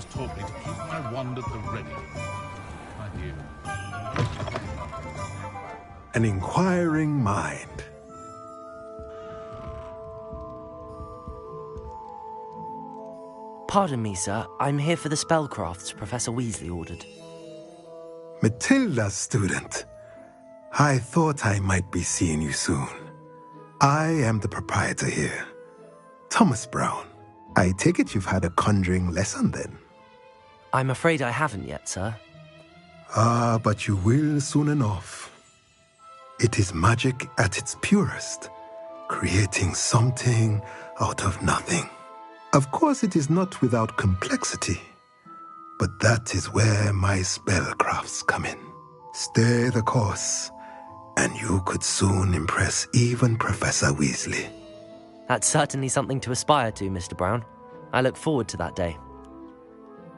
always taught me to keep my wand at the ready. An inquiring mind. Pardon me, sir. I'm here for the spellcrafts Professor Weasley ordered. Matilda's student. I thought I might be seeing you soon. I am the proprietor here, Thomas Brown. I take it you've had a conjuring lesson then? I'm afraid I haven't yet, sir. Ah, but you will soon enough. It is magic at its purest, creating something out of nothing. Of course, it is not without complexity, but that is where my spellcrafts come in. Stay the course, and you could soon impress even Professor Weasley. That's certainly something to aspire to, Mr. Brown. I look forward to that day.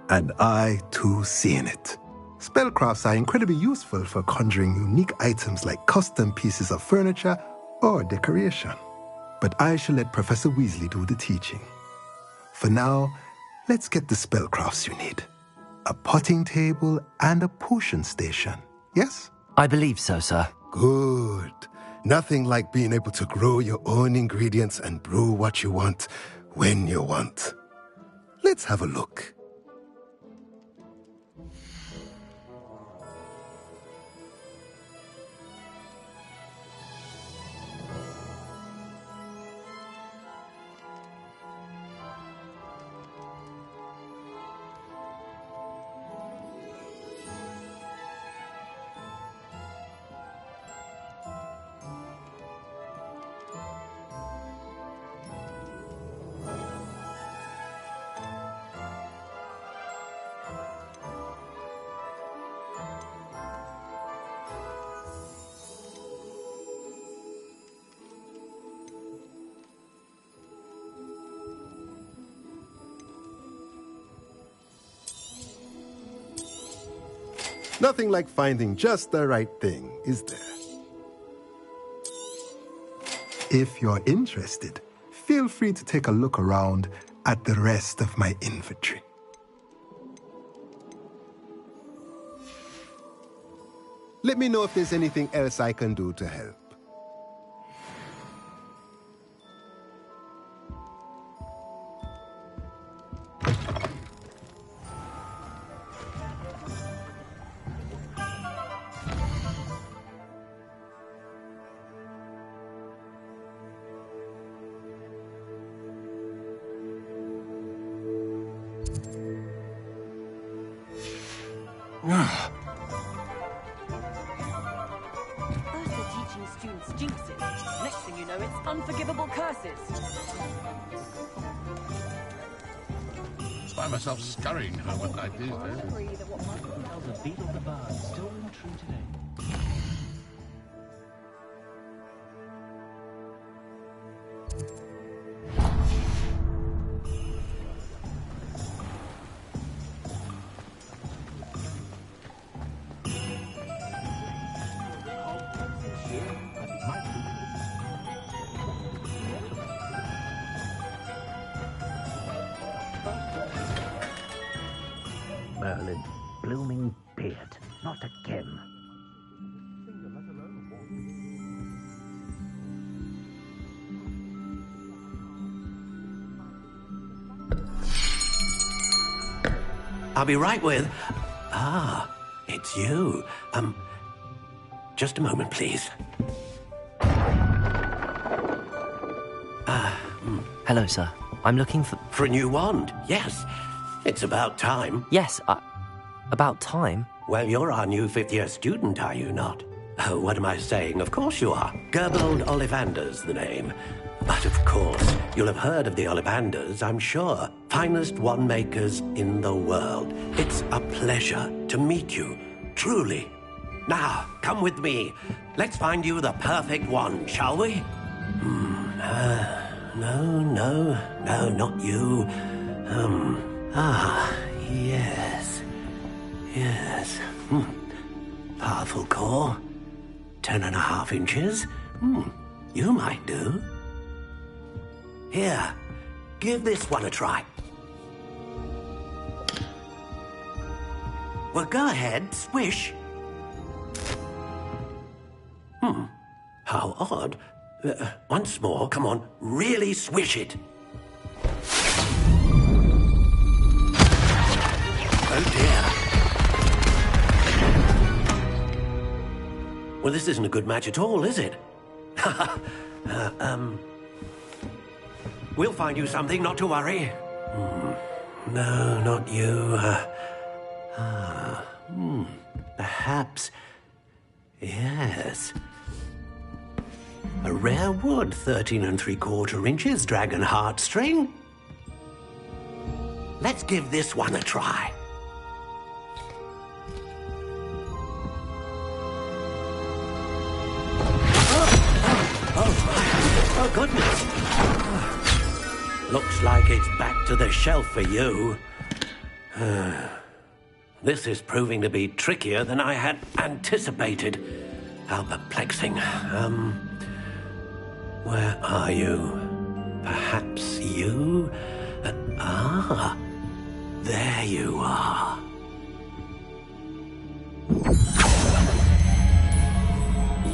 And I, too, see in it. Spellcrafts are incredibly useful for conjuring unique items like custom pieces of furniture or decoration. But I shall let Professor Weasley do the teaching. For now, let's get the spellcrafts you need. A potting table and a potion station, yes? I believe so, sir. Good. Nothing like being able to grow your own ingredients and brew what you want when you want. Let's have a look. Nothing like finding just the right thing, is there? If you're interested, feel free to take a look around at the rest of my inventory. Let me know if there's anything else I can do to help. First they're teaching students jinxes. Next thing you know, it's unforgivable curses. Find myself scurrying home at night these days. The beat of the bard still ring true today. Merlin, blooming beard, not again. I'll be right with... Ah, it's you. Just a moment, please. Hello, sir. I'm looking for... For a new wand, yes. It's about time. Yes, about time? Well, you're our new fifth-year student, are you not? Oh, what am I saying? Of course you are. Gerbold Ollivander's the name. But of course, you'll have heard of the Ollivanders, I'm sure. Finest wand makers in the world. It's a pleasure to meet you, truly. Now, come with me. Let's find you the perfect wand, shall we? No, not you. Yes. Powerful core. 10.5 inches. You might do. Here, give this one a try. Well, go ahead, swish. How odd. Once more, come on, really swish it. Oh dear. Well, this isn't a good match at all, is it? We'll find you something, not to worry. No, not you. Perhaps. Yes. A rare wood, 13 3/4 inches, dragon heartstring. Let's give this one a try. Oh, goodness. Looks like it's back to the shelf for you. This is proving to be trickier than I had anticipated. How perplexing. Where are you? Perhaps you? There you are.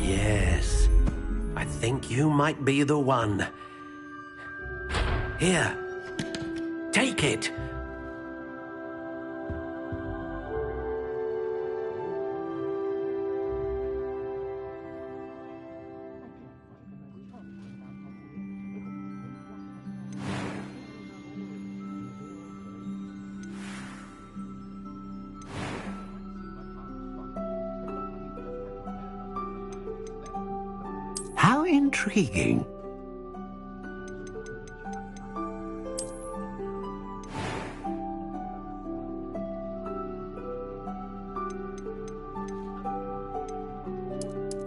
Yes, I think you might be the one. Here, take it. How intriguing.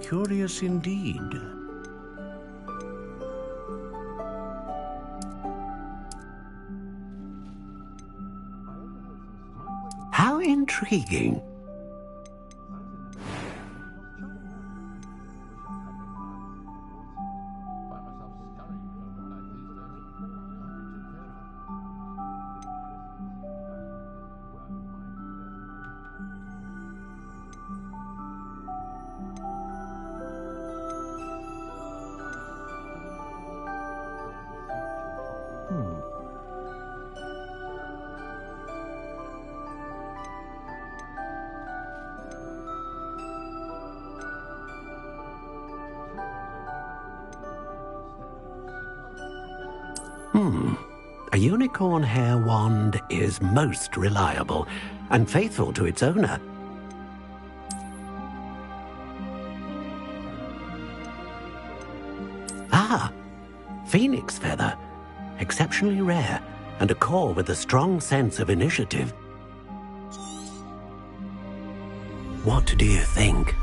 Curious indeed. How intriguing. A unicorn hair wand is most reliable and faithful to its owner. Phoenix feather. Exceptionally rare, and a core with a strong sense of initiative. What do you think?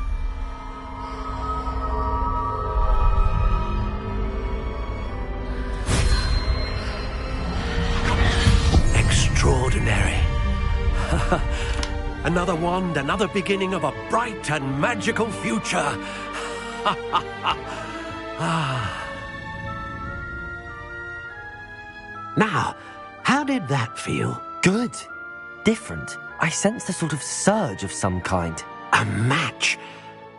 Extraordinary. Another wand, another beginning of a bright and magical future. Now, how did that feel? Good. Different. I sensed a sort of surge of some kind. A match.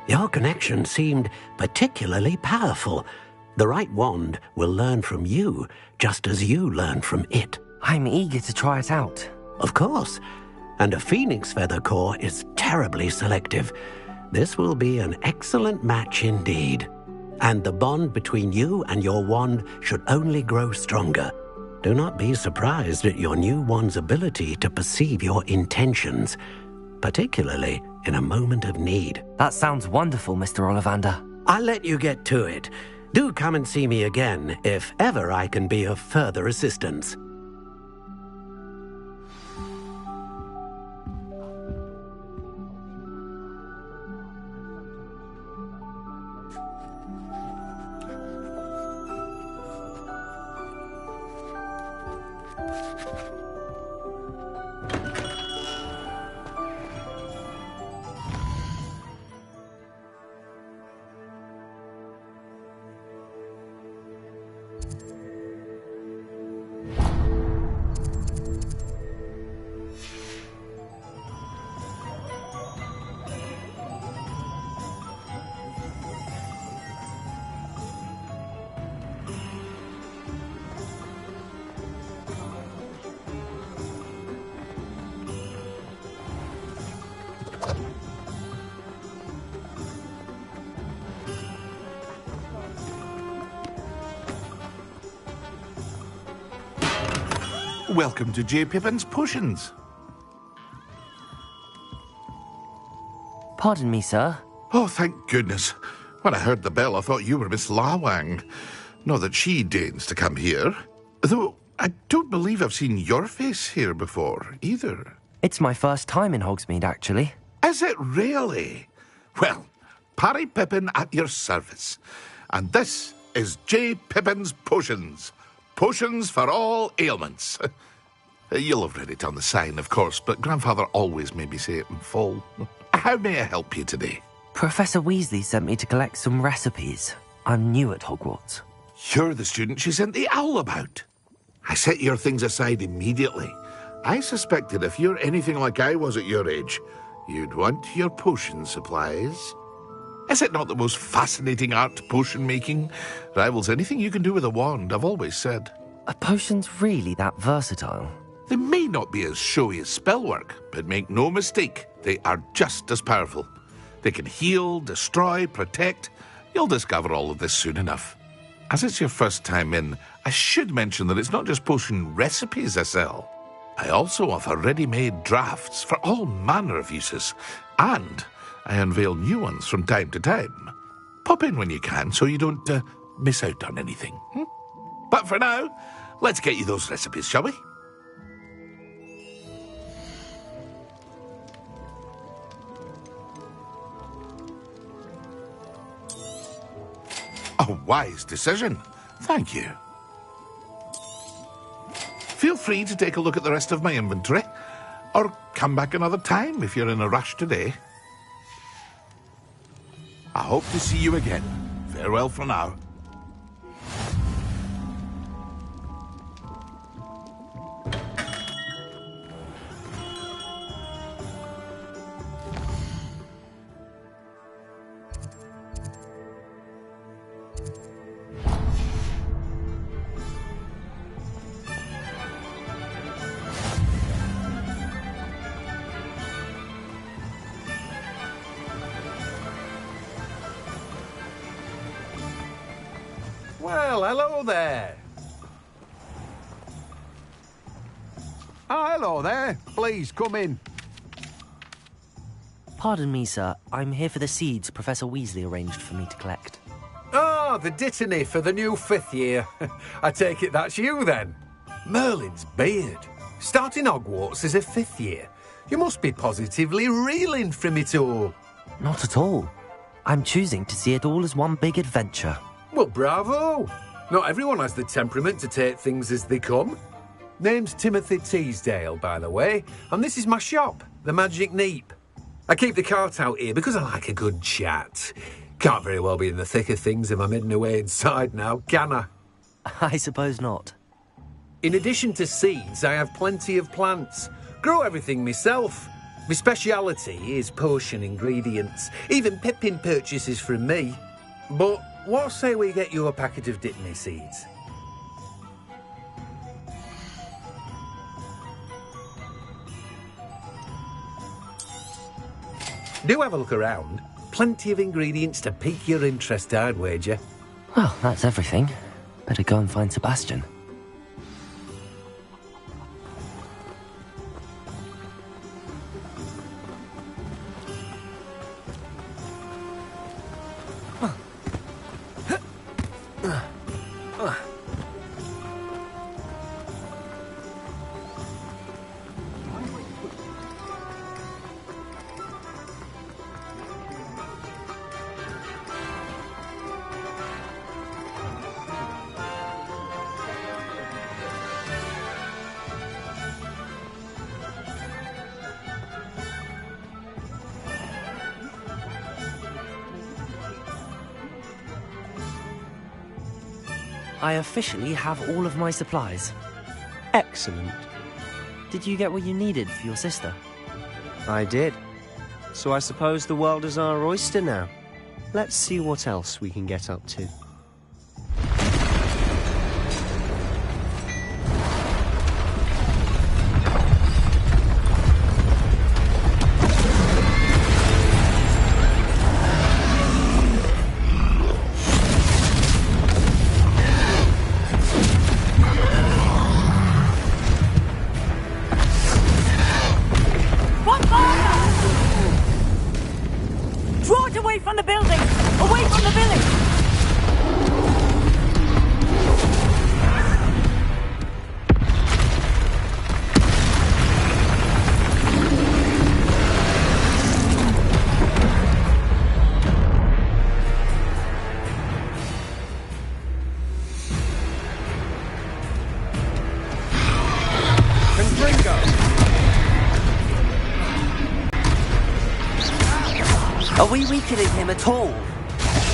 Your connection seemed particularly powerful. The right wand will learn from you, just as you learn from it. I'm eager to try it out. Of course. And a phoenix feather core is terribly selective. This will be an excellent match indeed. And the bond between you and your wand should only grow stronger. Do not be surprised at your new wand's ability to perceive your intentions, particularly in a moment of need. That sounds wonderful, Mr. Ollivander. I'll let you get to it. Do come and see me again if ever I can be of further assistance. Welcome to J. Pippin's Potions. Pardon me, sir. Oh, thank goodness. When I heard the bell, I thought you were Miss Lawang. Not that she deigns to come here. Though I don't believe I've seen your face here before, either. It's my first time in Hogsmeade, actually. Is it really? Well, Parry Pippin at your service. And this is J. Pippin's Potions. Potions for all ailments. You'll have read it on the sign, of course, but Grandfather always made me say it in full. How may I help you today? Professor Weasley sent me to collect some recipes. I'm new at Hogwarts. You're the student she sent the owl about. I set your things aside immediately. I suspected if you're anything like I was at your age, you'd want your potion supplies. Is it not the most fascinating art, potion making? Rivals anything you can do with a wand, I've always said. Are potions really that versatile? They may not be as showy as spellwork, but make no mistake, they are just as powerful. They can heal, destroy, protect. You'll discover all of this soon enough. As it's your first time in, I should mention that it's not just potion recipes I sell. I also offer ready-made drafts for all manner of uses, and I unveil new ones from time to time. Pop in when you can so you don't miss out on anything. But for now, let's get you those recipes, shall we? A wise decision. Thank you. Feel free to take a look at the rest of my inventory, or come back another time if you're in a rush today. I hope to see you again. Farewell for now. Well, hello there. Oh, hello there. Please, come in. Pardon me, sir. I'm here for the seeds Professor Weasley arranged for me to collect. Oh, the dittany for the new 5th year. I take it that's you, then. Merlin's beard. Starting Hogwarts as a 5th year. You must be positively reeling from it all. Not at all. I'm choosing to see it all as one big adventure. Well, bravo. Not everyone has the temperament to take things as they come. Name's Timothy Teasdale, by the way, and this is my shop, the Magic Neep. I keep the cart out here because I like a good chat. Can't very well be in the thick of things if I'm hidden away inside now, can I? I suppose not. In addition to seeds, I have plenty of plants. Grow everything myself. My speciality is potion ingredients. Even Pippin purchases from me. But what say we get you a packet of dittany seeds? Do have a look around. Plenty of ingredients to pique your interest, I'd wager. Well, that's everything. Better go and find Sebastian. I officially have all of my supplies. Excellent. Did you get what you needed for your sister? I did. So I suppose the world is our oyster now. Let's see what else we can get up to. Confringo! Are we weakening him at all?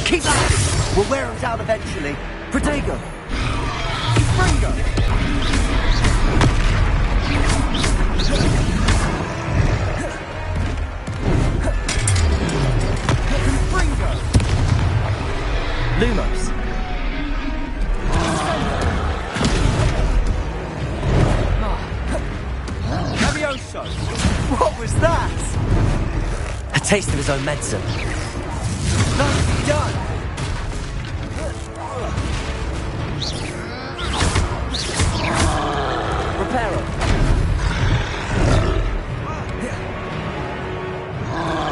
Keep at it! We'll wear him down eventually. Protego! Confringo! Confringo! Lumos. Levioso! What was that? A taste of his own medicine. Nicely done! Reparo.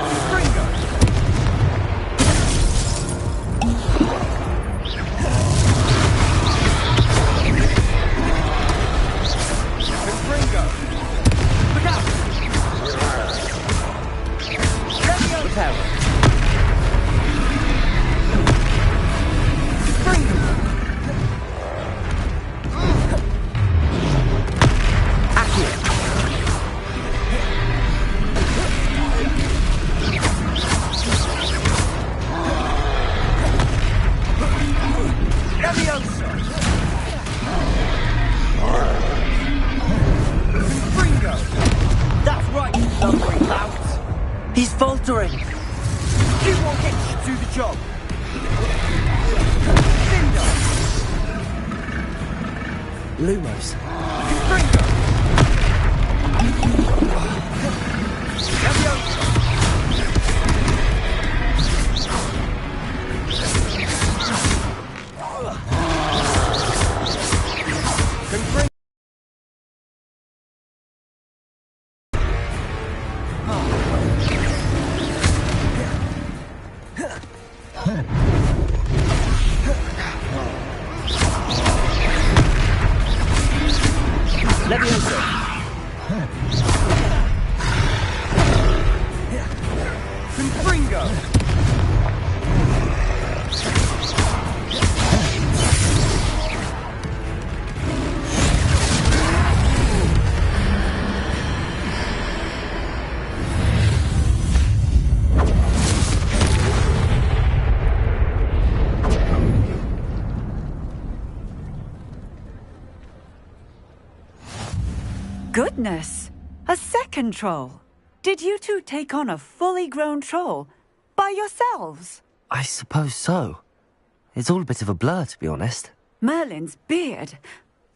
Confringo! Confringo! Look out! Levioso! Reparo. Confringo! Accio. Levioso! Confringo! That's right, you lumbering louts. He's faltering. You won't get to do the job! Cinder! Lumos. Confringo! Levioso! Confringo! Levioso. Confringo! Goodness! A second troll! Did you two take on a fully grown troll by yourselves? I suppose so. It's all a bit of a blur, to be honest. Merlin's beard.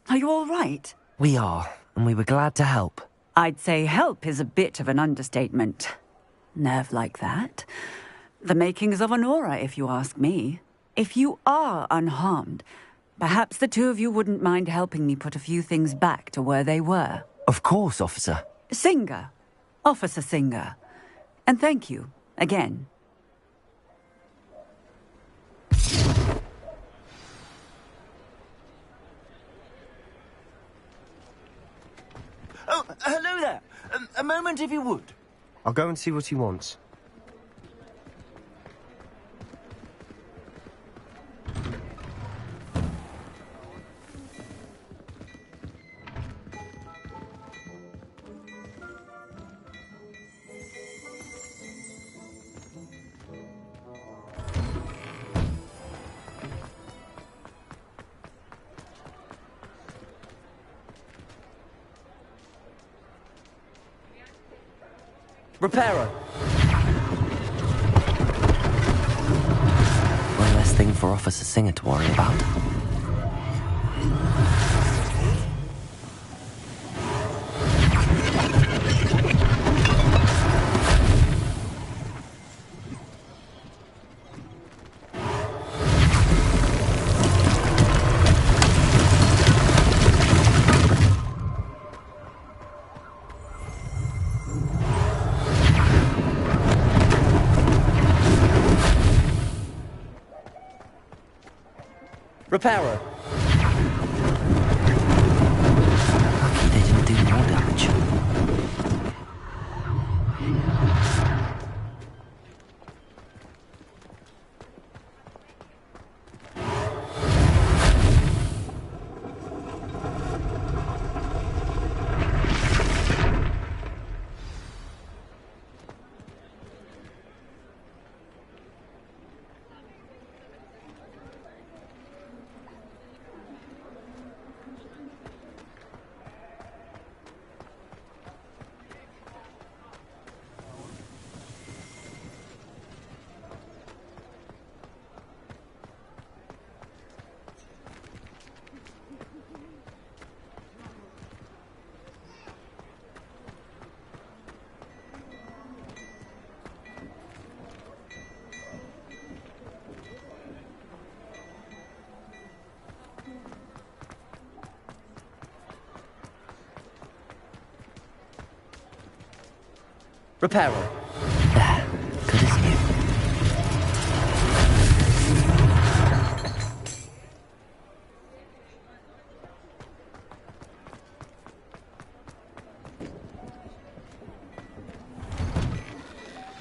Are you all right? We are, and we were glad to help. I'd say help is a bit of an understatement. Nerve like that. The makings of an aura, if you ask me. If you are unharmed, perhaps the two of you wouldn't mind helping me put a few things back to where they were. Of course, officer. Singer. Officer Singer. And thank you, again. Oh, hello there. A moment if you would. I'll go and see what he wants. Reparo. One less thing for Officer Singer to worry about. Reparo. Lucky they didn't do more damage. Repair on. There. Good as new.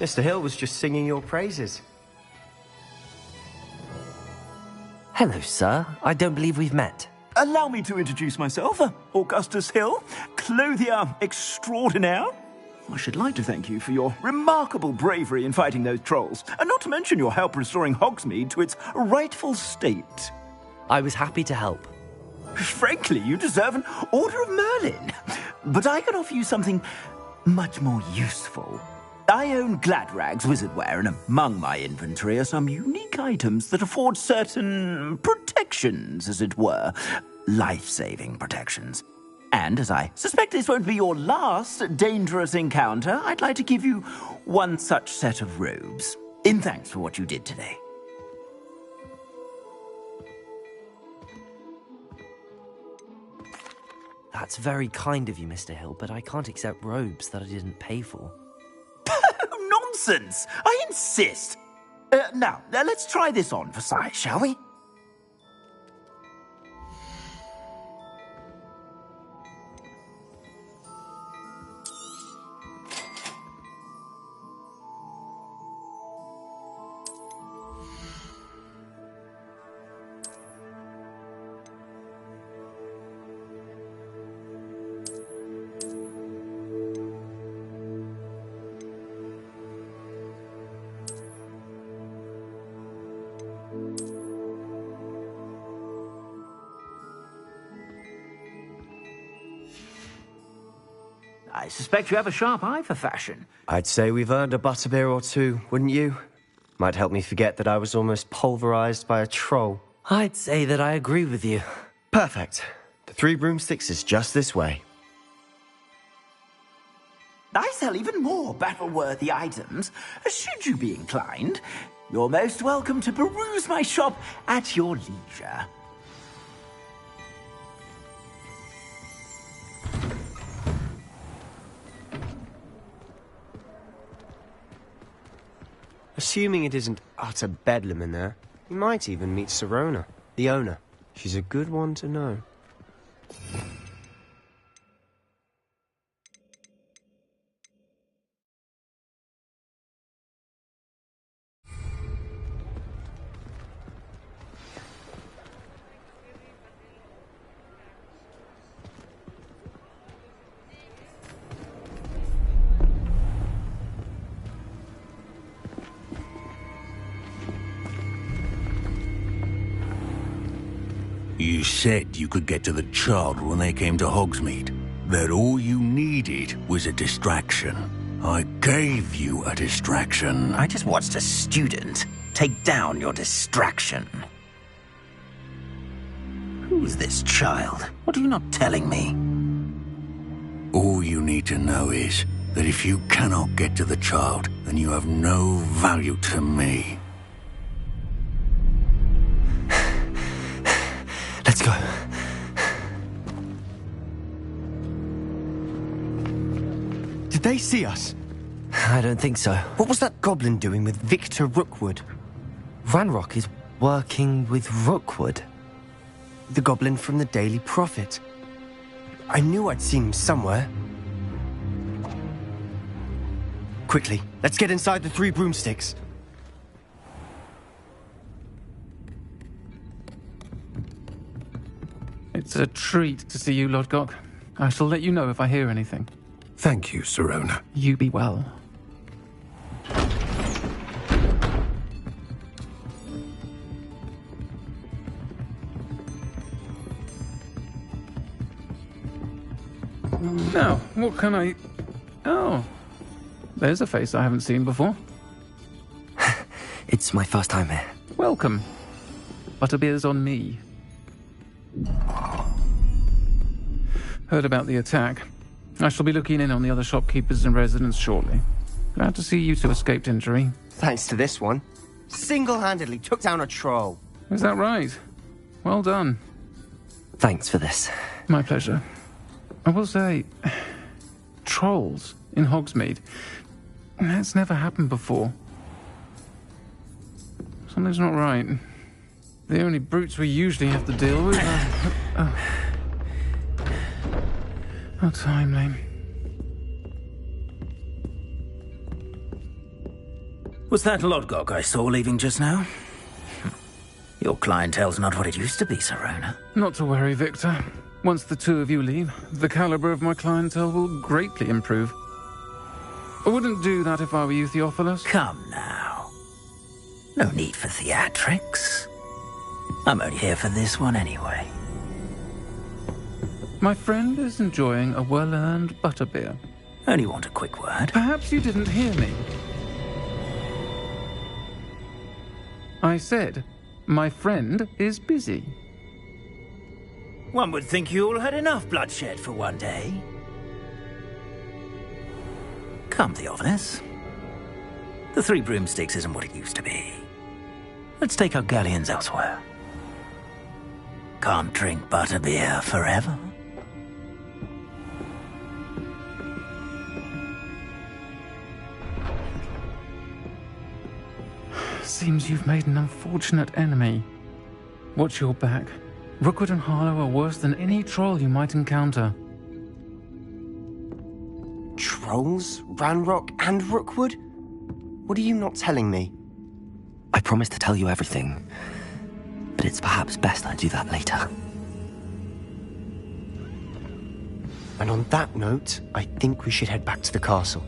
Mr. Hill was just singing your praises. Hello, sir. I don't believe we've met. Allow me to introduce myself, Augustus Hill, clothier extraordinaire. I should like to thank you for your remarkable bravery in fighting those trolls, and not to mention your help restoring Hogsmeade to its rightful state. I was happy to help. Frankly, you deserve an Order of Merlin. But I can offer you something much more useful. I own Gladrag's wizardware, and among my inventory are some unique items that afford certain protections, as it were. Life-saving protections. And as I suspect this won't be your last dangerous encounter, I'd like to give you one such set of robes, in thanks for what you did today. That's very kind of you, Mr. Hill, but I can't accept robes that I didn't pay for. Nonsense! I insist! Now, let's try this on for size, shall we? I suspect you have a sharp eye for fashion. I'd say we've earned a butterbeer or two, wouldn't you? Might help me forget that I was almost pulverized by a troll. I'd say that I agree with you. Perfect. The 3 broomsticks is just this way. I sell even more battle-worthy items. Should you be inclined, you're most welcome to peruse my shop at your leisure. Assuming it isn't utter bedlam in there, you might even meet Sirona, the owner. She's a good one to know. You said you could get to the child when they came to Hogsmeade. That all you needed was a distraction. I gave you a distraction. I just watched a student take down your distraction. Who's this child? What are you not telling me? All you need to know is that if you cannot get to the child, then you have no value to me. Let's go. Did they see us? I don't think so. What was that goblin doing with Victor Rookwood? Ranrock is working with Rookwood. The goblin from the Daily Prophet. I knew I'd seen him somewhere. Quickly, let's get inside the 3 broomsticks. It's a treat to see you, Lodgok. I shall let you know if I hear anything. Thank you, Sirona. You be well. Now, what can I... Oh, there's a face I haven't seen before. It's my first time here. Welcome. Butterbeer's on me. Heard about the attack. I shall be looking in on the other shopkeepers and residents shortly. Glad to see you two escaped injury. Thanks to this one. Single-handedly took down a troll. Is that right? Well done. Thanks for this. My pleasure. I will say, trolls in Hogsmeade. That's never happened before. Something's not right. The only brutes we usually have to deal with are... How timely. Was that Lodgok I saw leaving just now? Your clientele's not what it used to be, Sirona. Not to worry, Victor. Once the two of you leave, the caliber of my clientele will greatly improve. I wouldn't do that if I were you, Theophilus. Come now. No need for theatrics. I'm only here for this one anyway. My friend is enjoying a well-earned butterbeer. Only want a quick word. Perhaps you didn't hear me. I said, my friend is busy. One would think you all had enough bloodshed for one day. Come, Theophilus. The Three Broomsticks isn't what it used to be. Let's take our galleons elsewhere. Can't drink butterbeer forever. Seems you've made an unfortunate enemy. Watch your back. Rookwood and Harlow are worse than any troll you might encounter. Trolls? Ranrock and Rookwood? What are you not telling me? I promise to tell you everything, but it's perhaps best I do that later. And on that note, I think we should head back to the castle.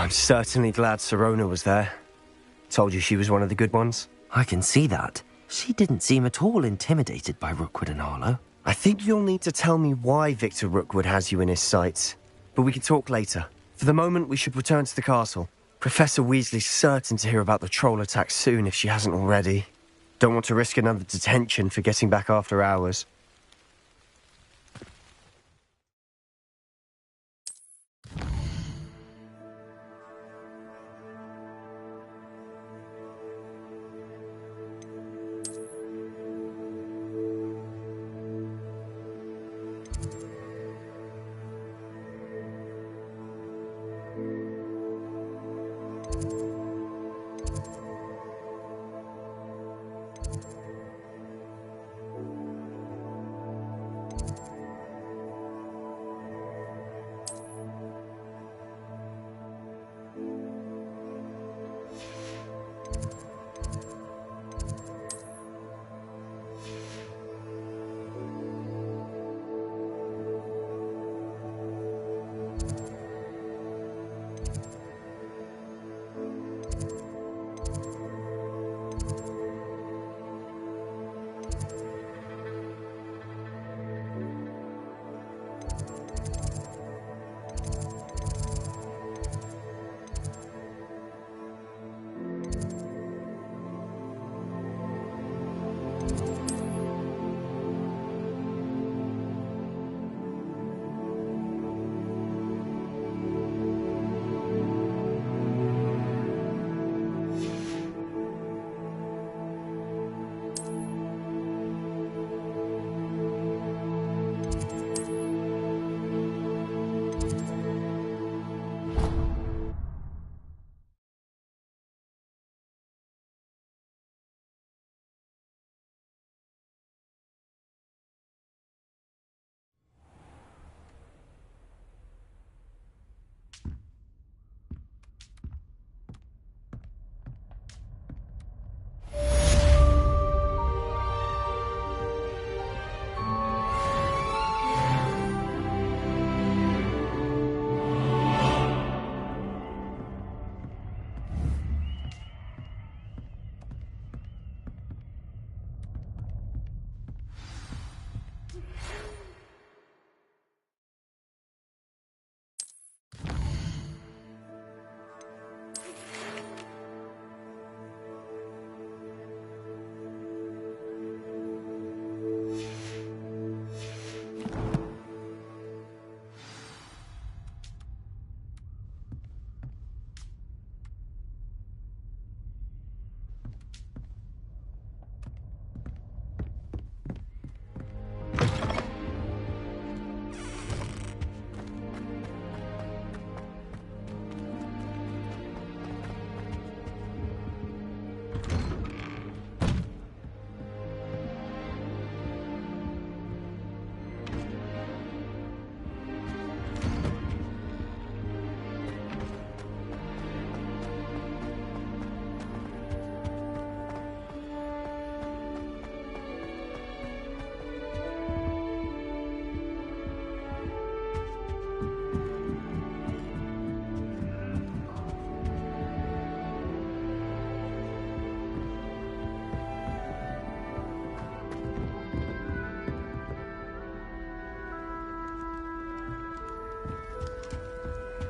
I'm certainly glad Sirona was there. Told you she was one of the good ones. I can see that. She didn't seem at all intimidated by Rookwood and Harlow. I think you'll need to tell me why Victor Rookwood has you in his sights. But we can talk later. For the moment, we should return to the castle. Professor Weasley's certain to hear about the troll attack soon if she hasn't already. Don't want to risk another detention for getting back after hours.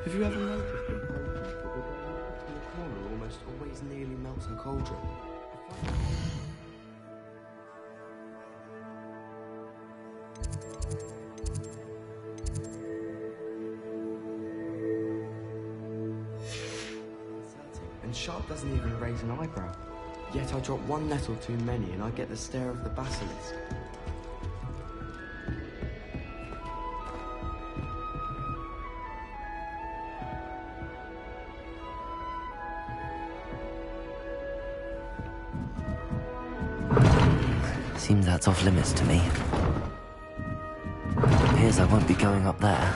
Have you ever noticed that the corner almost always nearly melts a cauldron? And Sharp doesn't even raise an eyebrow. Yet I drop one nettle too many and I get the stare of the basilisk. Seems that's off limits to me. Appears I won't be going up there.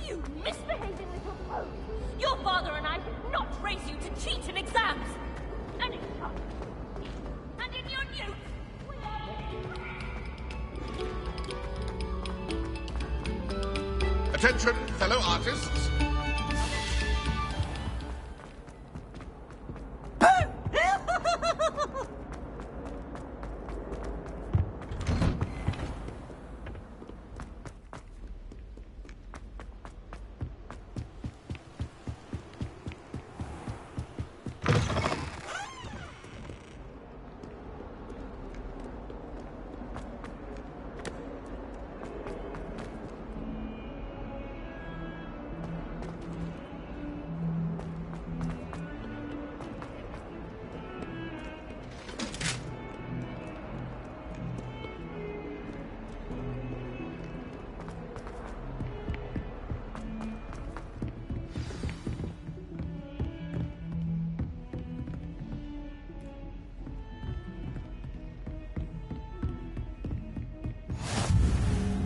You misbehaving little pose! Your father and I did not raise you to cheat in exams! And in shop! And in your newt! Attention, fellow artists.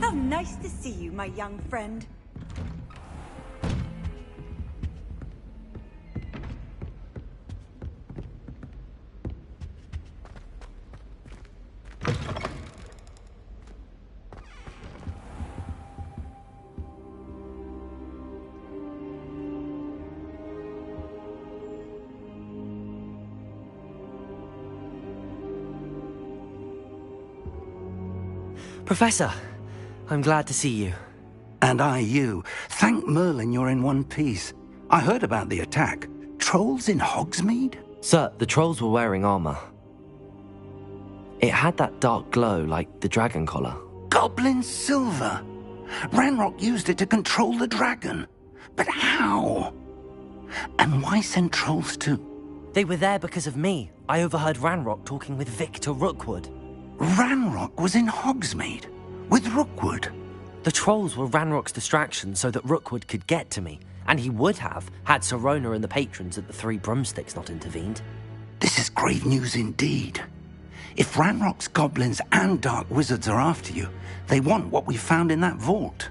How nice to see you, my young friend. Professor, I'm glad to see you. And I you. Thank Merlin you're in one piece. I heard about the attack. Trolls in Hogsmeade? Sir, the trolls were wearing armor. It had that dark glow like the dragon collar. Goblin silver! Ranrock used it to control the dragon. But how? And why send trolls too? They were there because of me. I overheard Ranrock talking with Victor Rookwood. Ranrock was in Hogsmeade? With Rookwood? The trolls were Ranrock's distraction so that Rookwood could get to me. And he would have, had Sirona and the patrons at the Three Broomsticks not intervened. This is grave news indeed. If Ranrock's goblins and dark wizards are after you, they want what we found in that vault.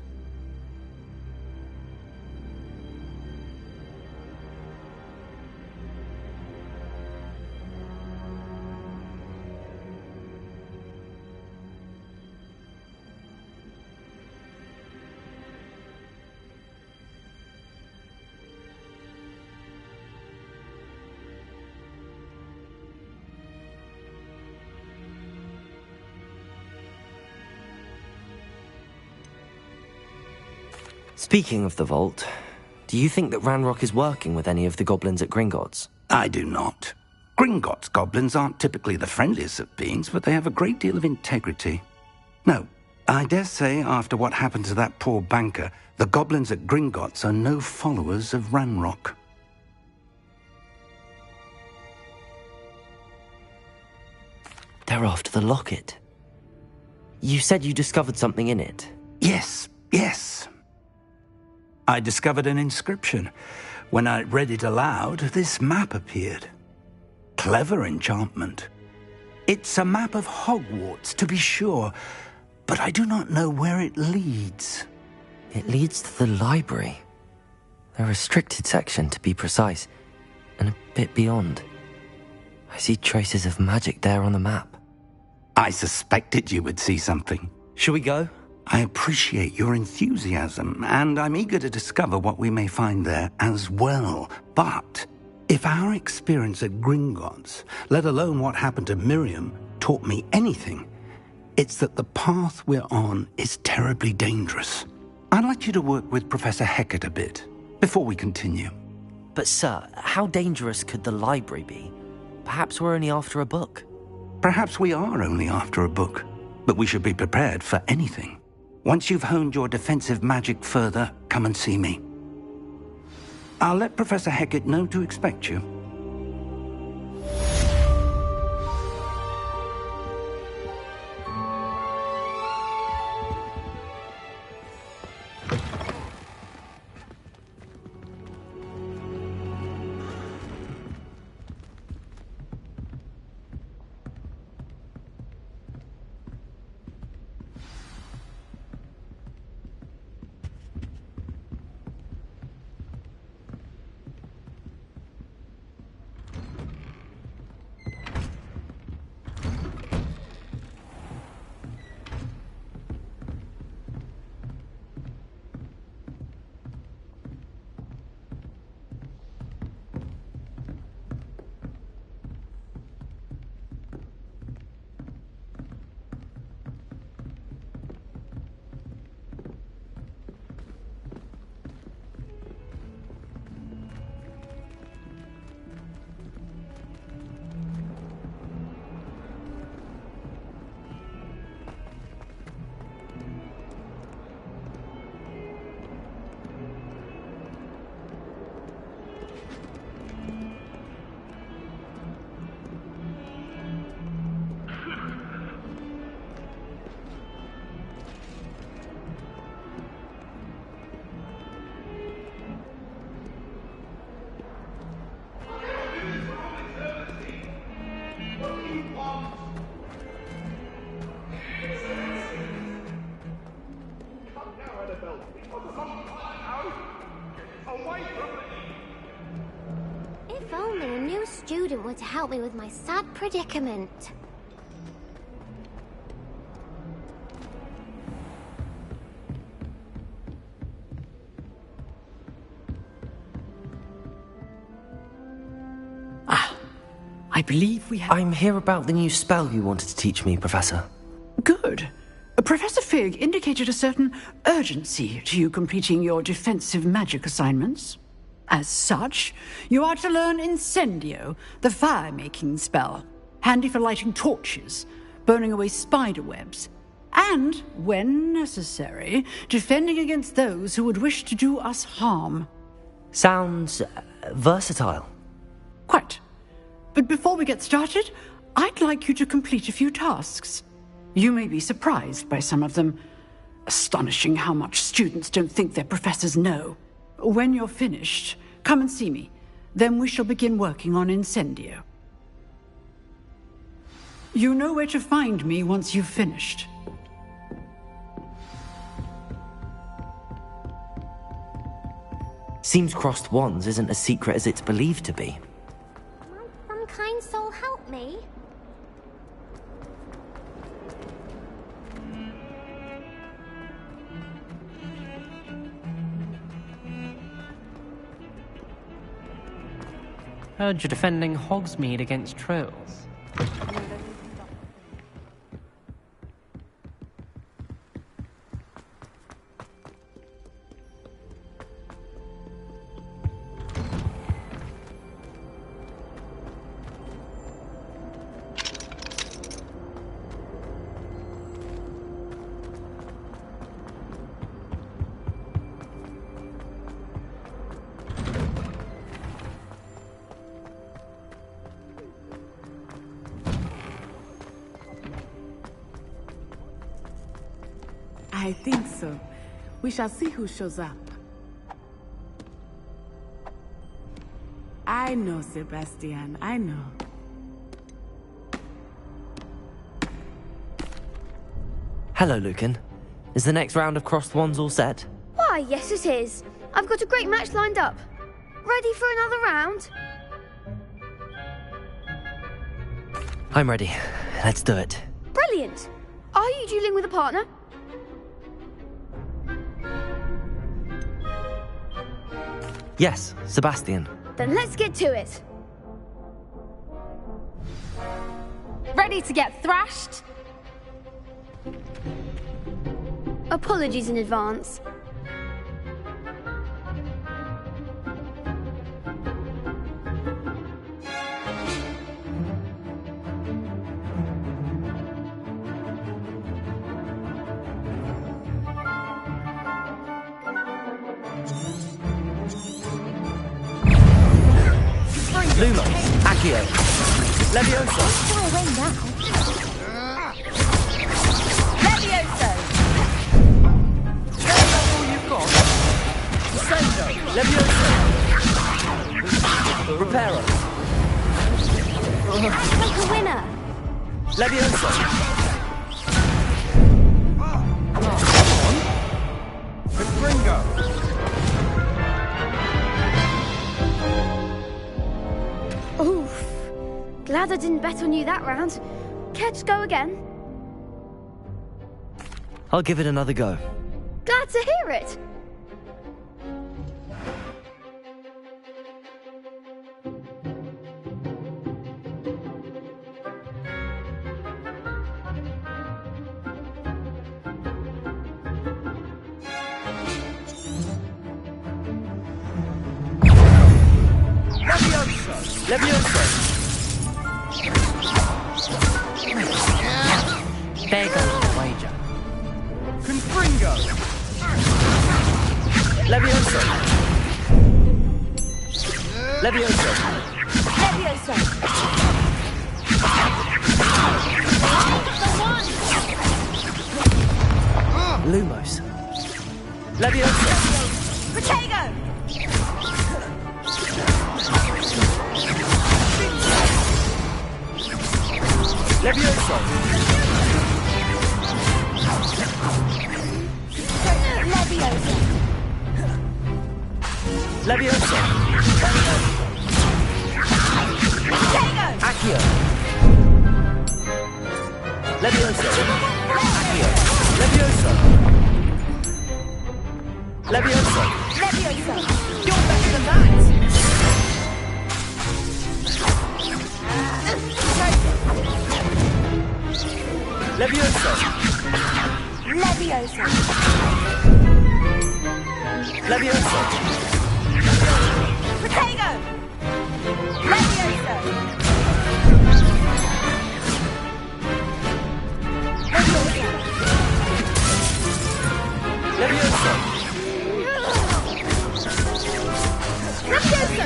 Speaking of the vault, do you think that Ranrock is working with any of the goblins at Gringotts? I do not. Gringotts goblins aren't typically the friendliest of beings, but they have a great deal of integrity. No, I dare say, after what happened to that poor banker, the goblins at Gringotts are no followers of Ranrock. They're after the locket. You said you discovered something in it. Yes. I discovered an inscription. When I read it aloud, this map appeared. Clever enchantment. It's a map of Hogwarts, to be sure, but I do not know where it leads. It leads to the library. A restricted section, to be precise, and a bit beyond. I see traces of magic there on the map. I suspected you would see something. Shall we go? I appreciate your enthusiasm, and I'm eager to discover what we may find there as well. But if our experience at Gringotts, let alone what happened to Miriam, taught me anything, it's that the path we're on is terribly dangerous. I'd like you to work with Professor Hecat a bit before we continue. But sir, how dangerous could the library be? Perhaps we're only after a book. Perhaps we are only after a book, but we should be prepared for anything. Once you've honed your defensive magic further, come and see me. I'll let Professor Hecat know to expect you. If only a new student were to help me with my sad predicament. I believe we have... I'm here about the new spell you wanted to teach me, Professor. Good. Professor Fig indicated a certain urgency to you completing your defensive magic assignments. As such, you are to learn Incendio, the fire-making spell, handy for lighting torches, burning away spider webs, and, when necessary, defending against those who would wish to do us harm. Sounds versatile. Quite. But before we get started, I'd like you to complete a few tasks. You may be surprised by some of them. Astonishing how much students don't think their professors know. When you're finished, come and see me. Then we shall begin working on Incendio. You know where to find me once you've finished. Seems crossed wands isn't as secret as it's believed to be. Might some kind soul help me? Heard you're defending Hogsmeade against trolls. I think so. We shall see who shows up. I know, Sebastian, I know. Hello, Lucan. Is the next round of crossed wands all set? Why, yes it is. I've got a great match lined up. Ready for another round? I'm ready. Let's do it. Brilliant. Are you dueling with a partner? Yes, Sebastian. Then let's get to it. Ready to get thrashed? Apologies in advance. Lumo, Accio, Leviosa. Far away now. Levioso! That's all you've got? Sendo! Leviosa. Reparo. Act like a winner. Leviosa. Confringo! Oof. Glad I didn't bet on you that round. Care to go again? I'll give it another go. Glad to hear it. Leviosa. There goes the wager. Confringo! Leviosa. Leviosa. Levioso. Lumos. Leviosa. Protego! Leviosa. Levioso. Leviosa. Accio. Leviosa. Accio. Leviosa. Leviosa. Levioso. You're better than that! Leviosa. Levioso. Leviosa. Protego! Levioso! Leviosa. Leviosa.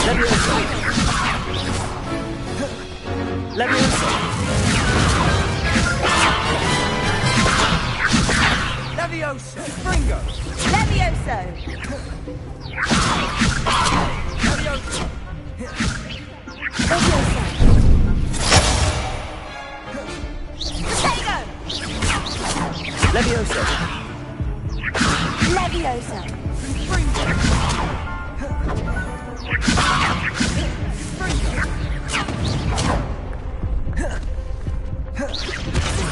Leviosa. Leviosa! Confringo! Levioso! Leviosa! Protego! Leviosa. Levioso.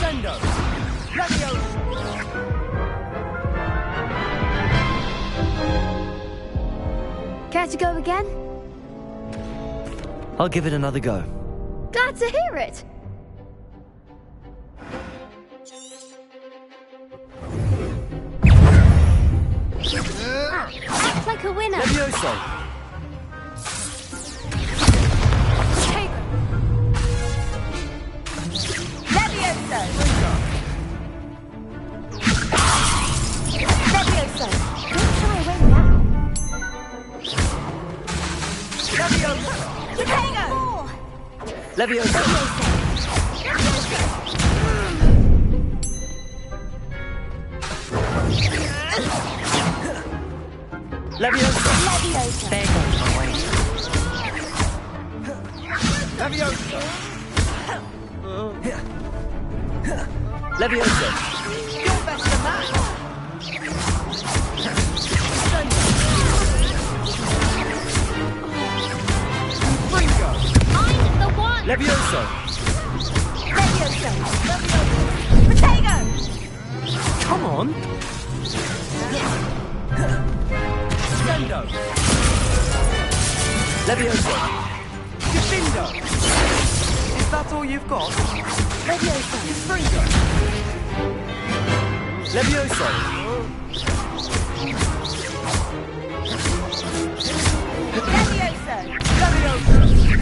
Sendo! Leviosa! Care to go again? I'll give it another go. Glad to hear it. Act like a winner. Leviosa. Levioso! Levioso. Don't shy away now. Leviosa! Leviosa! Leviosa! There goes my way. Leviosa! Leviosa! You're best of that! Ringo! I'm the one! Leviosa! Leviosa! Potato! Come on! Sendo! Leviosa! Defendo! Is that all you've got? Leviosa! Ringo! Leviosa! Leviosa! Leviosa!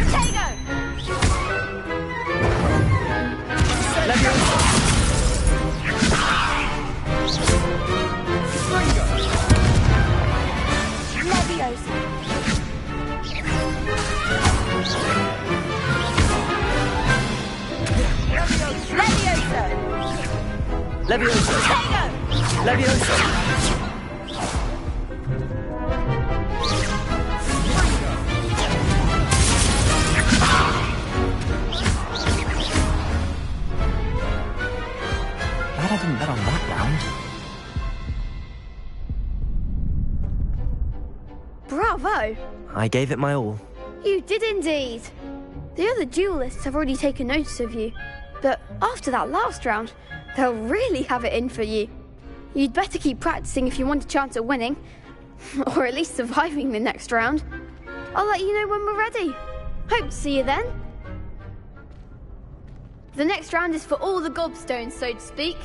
Potato! Leviosa! Ringo! Leviosa! Leviosa! Leviosa! Potato! Leviosa! Glad I didn't bet on that round. Bravo! I gave it my all. You did indeed. The other duelists have already taken notice of you, but after that last round, they'll really have it in for you. You'd better keep practicing if you want a chance at winning, or at least surviving the next round. I'll let you know when we're ready. Hope to see you then. The next round is for all the gobstones, so to speak.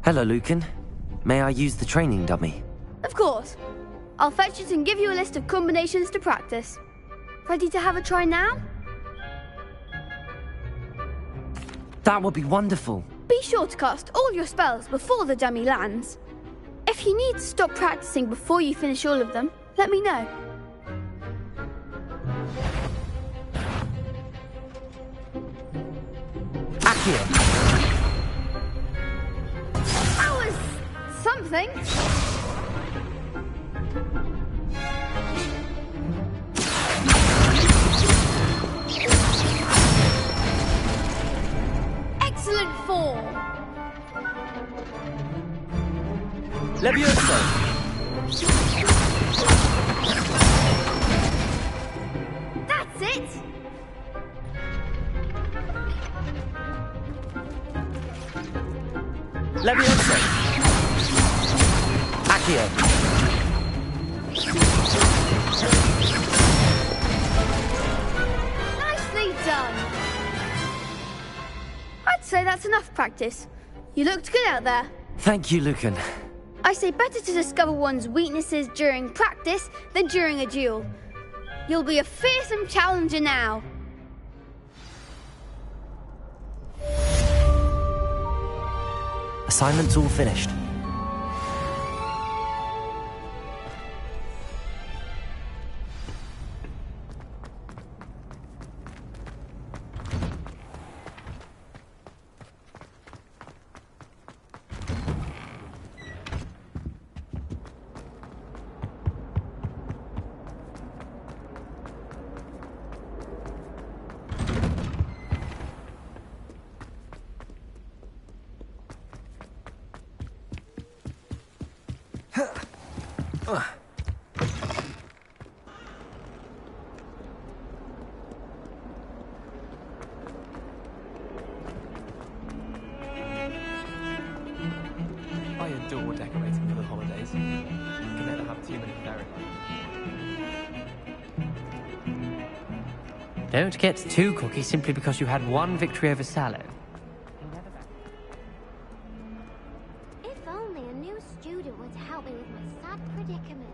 Hello, Lucan. May I use the training dummy? Of course. I'll fetch it and give you a list of combinations to practice. Ready to have a try now? That would be wonderful. Be sure to cast all your spells before the dummy lands. If you need to stop practicing before you finish all of them, let me know. Accio! That was something. Excellent form. Leviosa! That's it. Leviosa! Accio! Nicely done. I'd say that's enough practice. You looked good out there. Thank you, Lucan. I say better to discover one's weaknesses during practice than during a duel. You'll be a fearsome challenger now. Assignment's all finished. I adore decorating for the holidays. Can never have too many fairy lights. Don't get too cocky simply because you had one victory over Sallow. If only a new student were to help me with my sad predicament.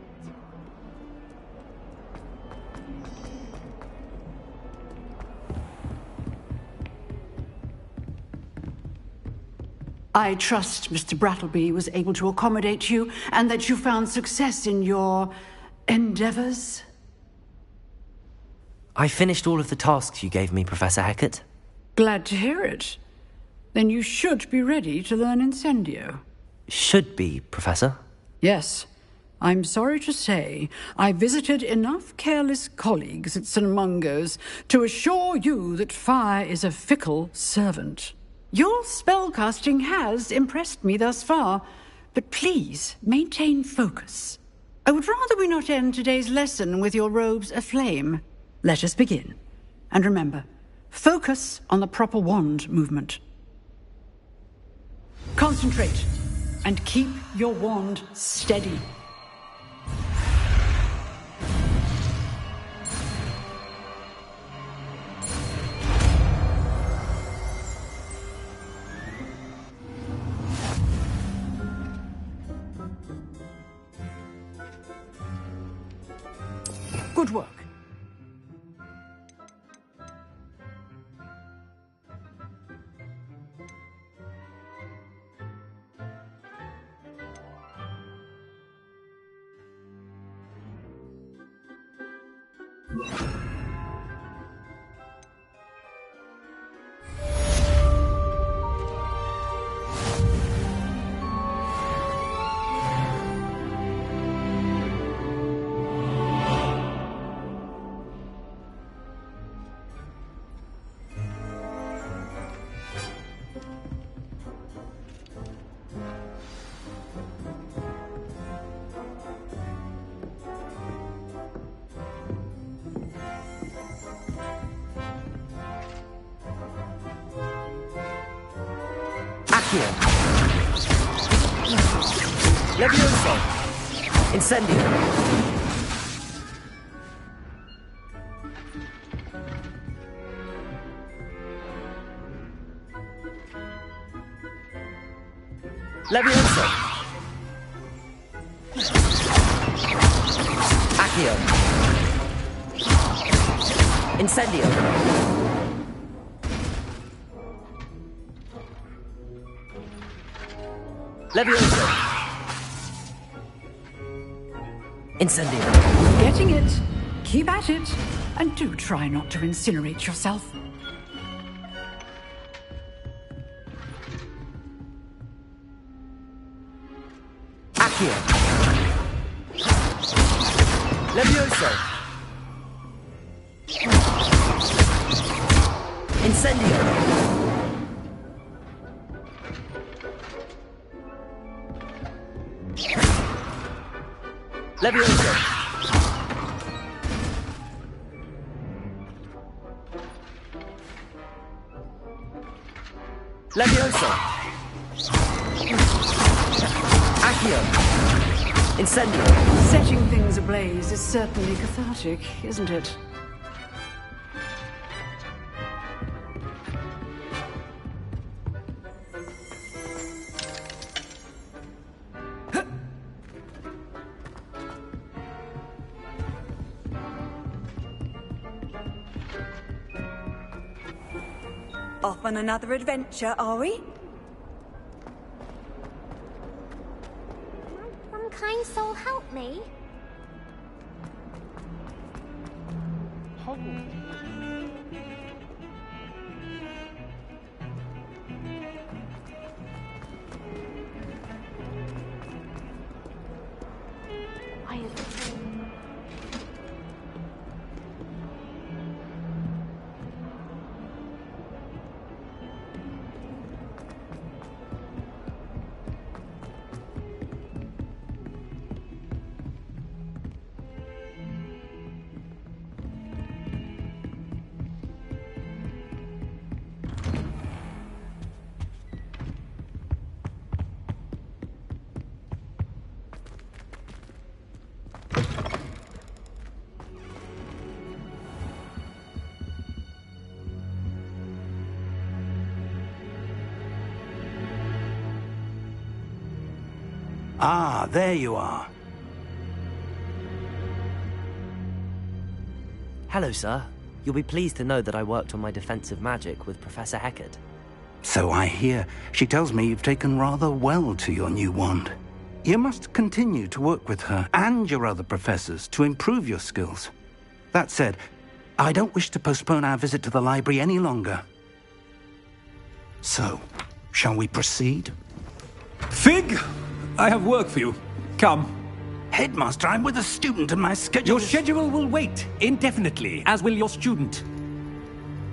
I trust Mr. Brattleby was able to accommodate you and that you found success in your endeavors. I finished all of the tasks you gave me, Professor Hecat. Glad to hear it. Then you should be ready to learn Incendio. Should be, Professor? Yes. I'm sorry to say I visited enough careless colleagues at St. Mungo's to assure you that fire is a fickle servant. Your spellcasting has impressed me thus far, but please maintain focus. I would rather we not end today's lesson with your robes aflame. Let us begin. And remember, focus on the proper wand movement. Concentrate and keep your wand steady. Good work. Levioso! Incendio! Levioso! Accio! Incendio! Levioso! Incendio! Getting it. Keep at it. And do try not to incinerate yourself. Accio! Levioso! Incendio! Levioso! Levioso! Accio! Incendio! Setting things ablaze is certainly cathartic, isn't it? Off on another adventure, are we? Some kind soul help me. Why is it? Ah, there you are. Hello, sir. You'll be pleased to know that I worked on my defensive magic with Professor Hecat. So I hear. She tells me you've taken rather well to your new wand. You must continue to work with her and your other professors to improve your skills. That said, I don't wish to postpone our visit to the library any longer. So, shall we proceed? Fig! I have work for you. Come. Headmaster, I'm with a student and my schedule... Your schedule will wait indefinitely, as will your student.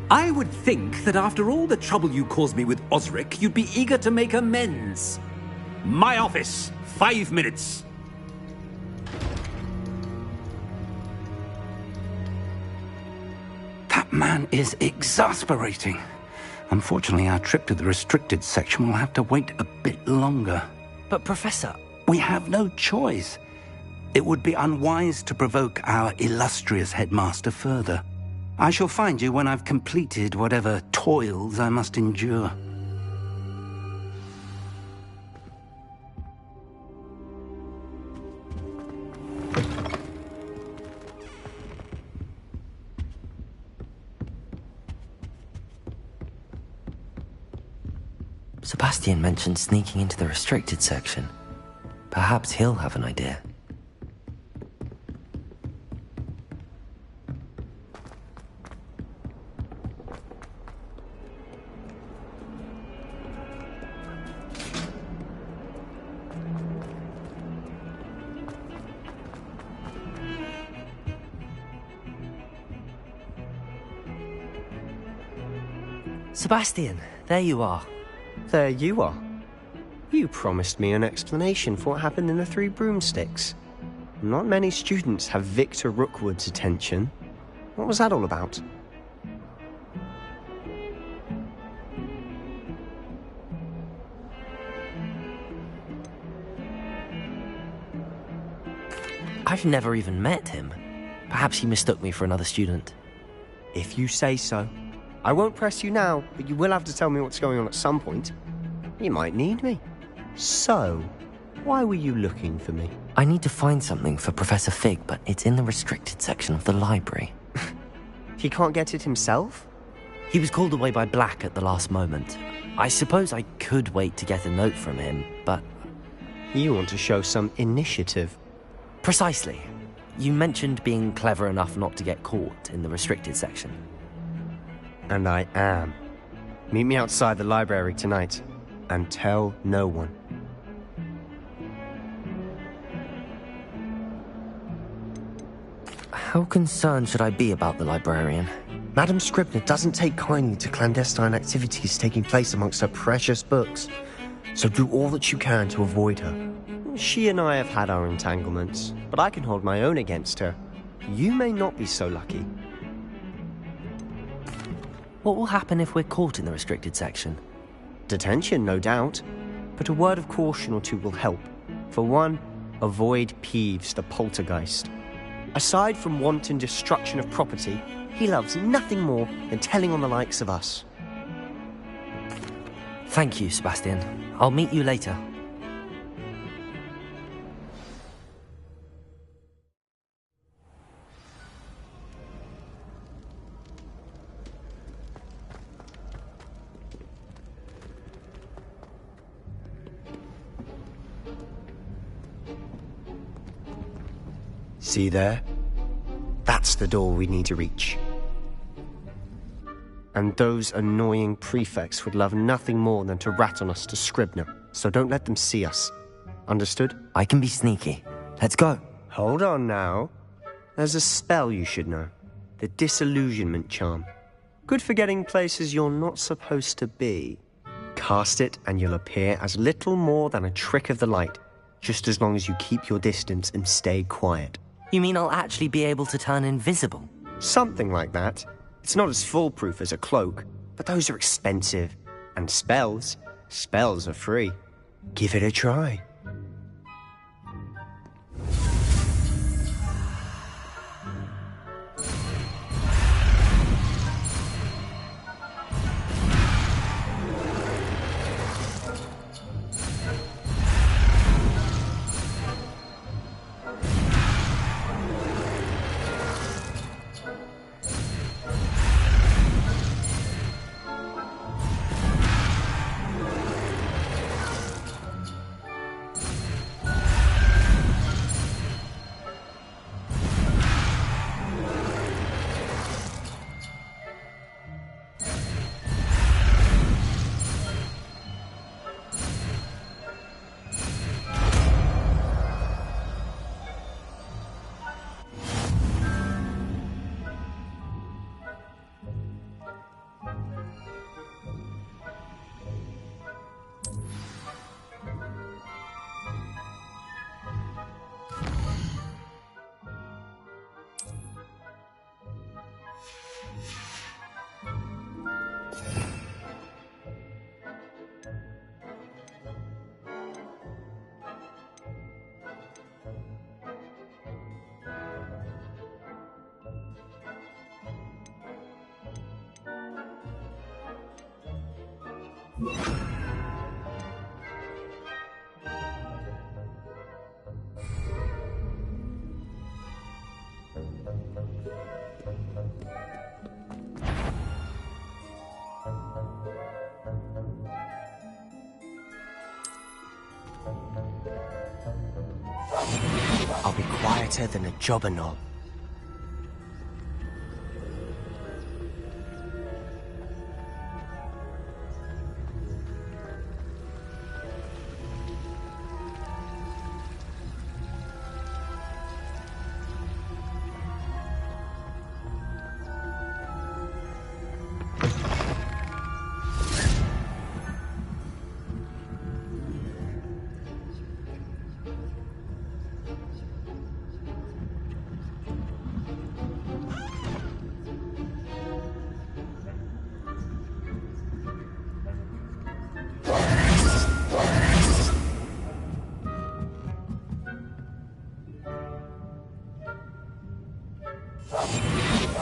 I would think that after all the trouble you caused me with Osric, you'd be eager to make amends. My office, 5 minutes. That man is exasperating. Unfortunately, our trip to the restricted section will have to wait a bit longer. But, Professor... We have no choice. It would be unwise to provoke our illustrious headmaster further. I shall find you when I've completed whatever toils I must endure. Sebastian mentioned sneaking into the restricted section. Perhaps he'll have an idea. Sebastian, there you are. There you are. You promised me an explanation for what happened in the Three Broomsticks. Not many students have Victor Rookwood's attention. What was that all about? I've never even met him. Perhaps he mistook me for another student. If you say so. I won't press you now, but you will have to tell me what's going on at some point. You might need me. So, why were you looking for me? I need to find something for Professor Fig, but it's in the restricted section of the library. He can't get it himself? He was called away by Black at the last moment. I suppose I could wait to get a note from him, but... You want to show some initiative. Precisely. You mentioned being clever enough not to get caught in the restricted section. And I am. Meet me outside the library tonight, and tell no one. How concerned should I be about the librarian? Madam Scribner doesn't take kindly to clandestine activities taking place amongst her precious books, so do all that you can to avoid her. She and I have had our entanglements, but I can hold my own against her. You may not be so lucky. What will happen if we're caught in the restricted section? Detention, no doubt. But a word of caution or two will help. For one, avoid Peeves, the poltergeist. Aside from wanton destruction of property, he loves nothing more than telling on the likes of us. Thank you, Sebastian. I'll meet you later. See there? That's the door we need to reach. And those annoying prefects would love nothing more than to rat on us to Scribner, so don't let them see us. Understood? I can be sneaky. Let's go. Hold on now. There's a spell you should know. The Disillusionment Charm. Good for getting places you're not supposed to be. Cast it and you'll appear as little more than a trick of the light, just as long as you keep your distance and stay quiet. You mean I'll actually be able to turn invisible? Something like that. It's not as foolproof as a cloak, but those are expensive. And spells are free. Give it a try. I'll be quieter than a jobberknoll.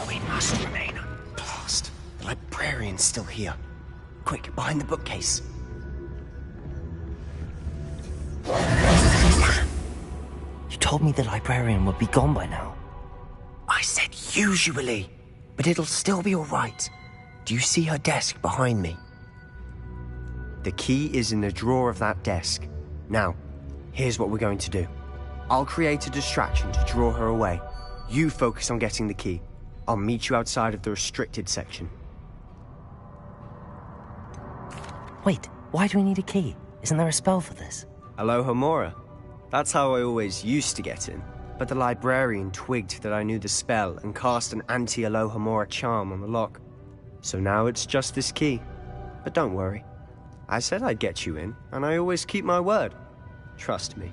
We must remain. Blast. The librarian's still here. Quick, behind the bookcase. You told me the librarian would be gone by now. I said usually, but it'll still be all right. Do you see her desk behind me? The key is in the drawer of that desk. Now, here's what we're going to do. I'll create a distraction to draw her away. You focus on getting the key. I'll meet you outside of the restricted section. Wait, why do we need a key? Isn't there a spell for this? Alohomora. That's how I always used to get in. But the librarian twigged that I knew the spell and cast an anti-Alohomora charm on the lock. So now it's just this key. But don't worry. I said I'd get you in, and I always keep my word. Trust me.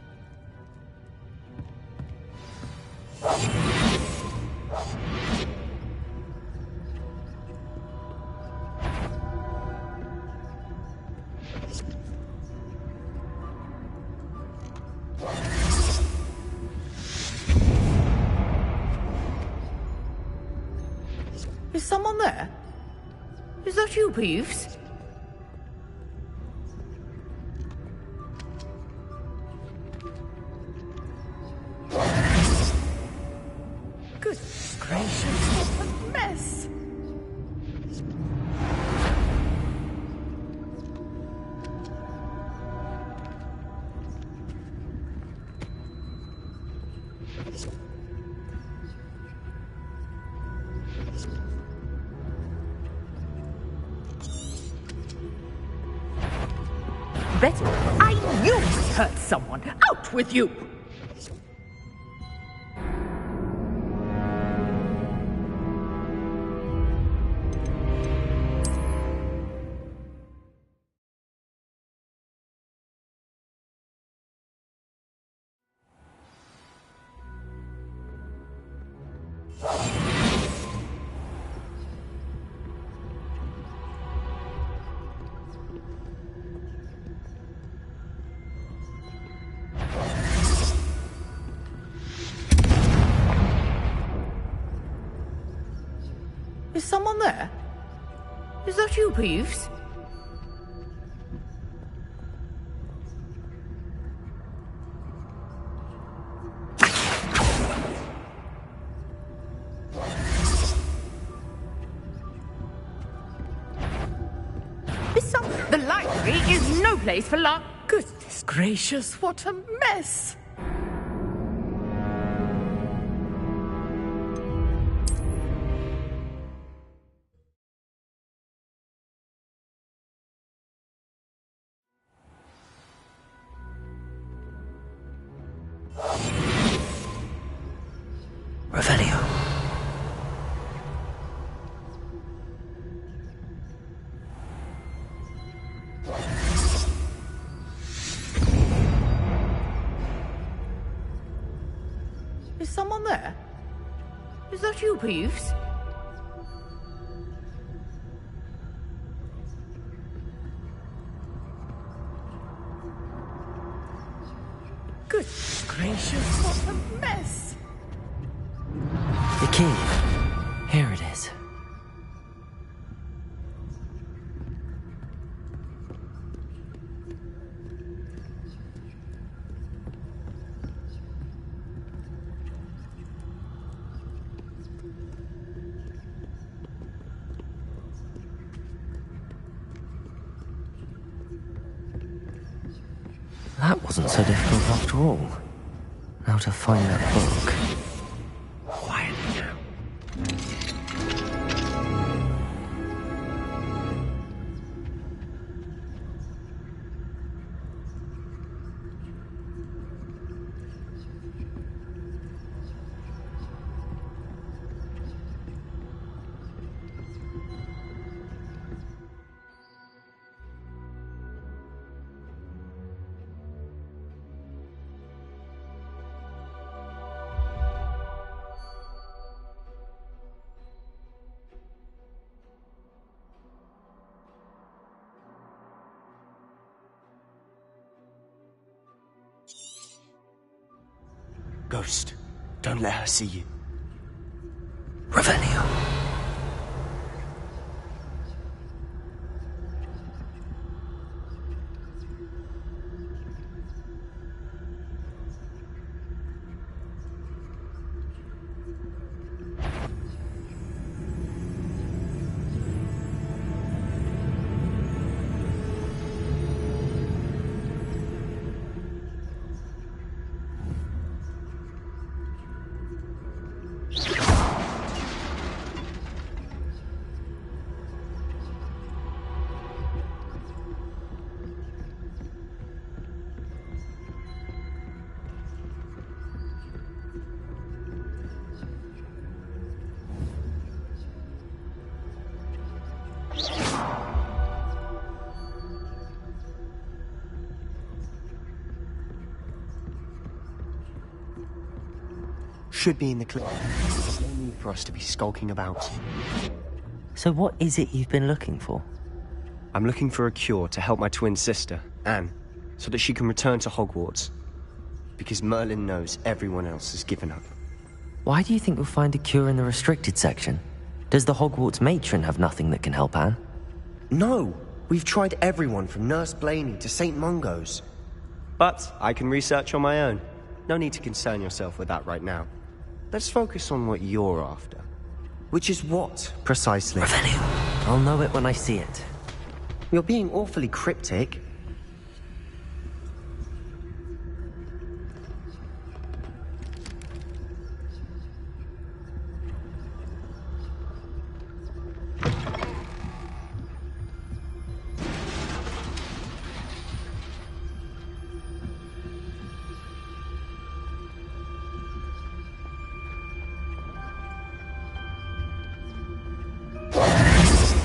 Is someone there? Is that you, Peeves? Good gracious, what a mess! Betty, I knew I hurt someone. Out with you! Is someone there? Is that you, Peeves? The library is no place for luck. Goodness gracious, what a mess! Revelio. Is someone there? Is that you, Peeves? Good gracious, what a mess! The key. Here it is. That wasn't so difficult after all. Now to find that book. Quietly now. Ghost, don't let her see you. Revelio. Should be in the clip. There's no need for us to be skulking about. So what is it you've been looking for? I'm looking for a cure to help my twin sister, Anne, so that she can return to Hogwarts. Because Merlin knows everyone else has given up. Why do you think we'll find a cure in the restricted section? Does the Hogwarts matron have nothing that can help Anne? No! We've tried everyone from Nurse Blaney to St. Mungo's. But I can research on my own. No need to concern yourself with that right now. Let's focus on what you're after. Which is what, precisely? Revelio. I'll know it when I see it. You're being awfully cryptic.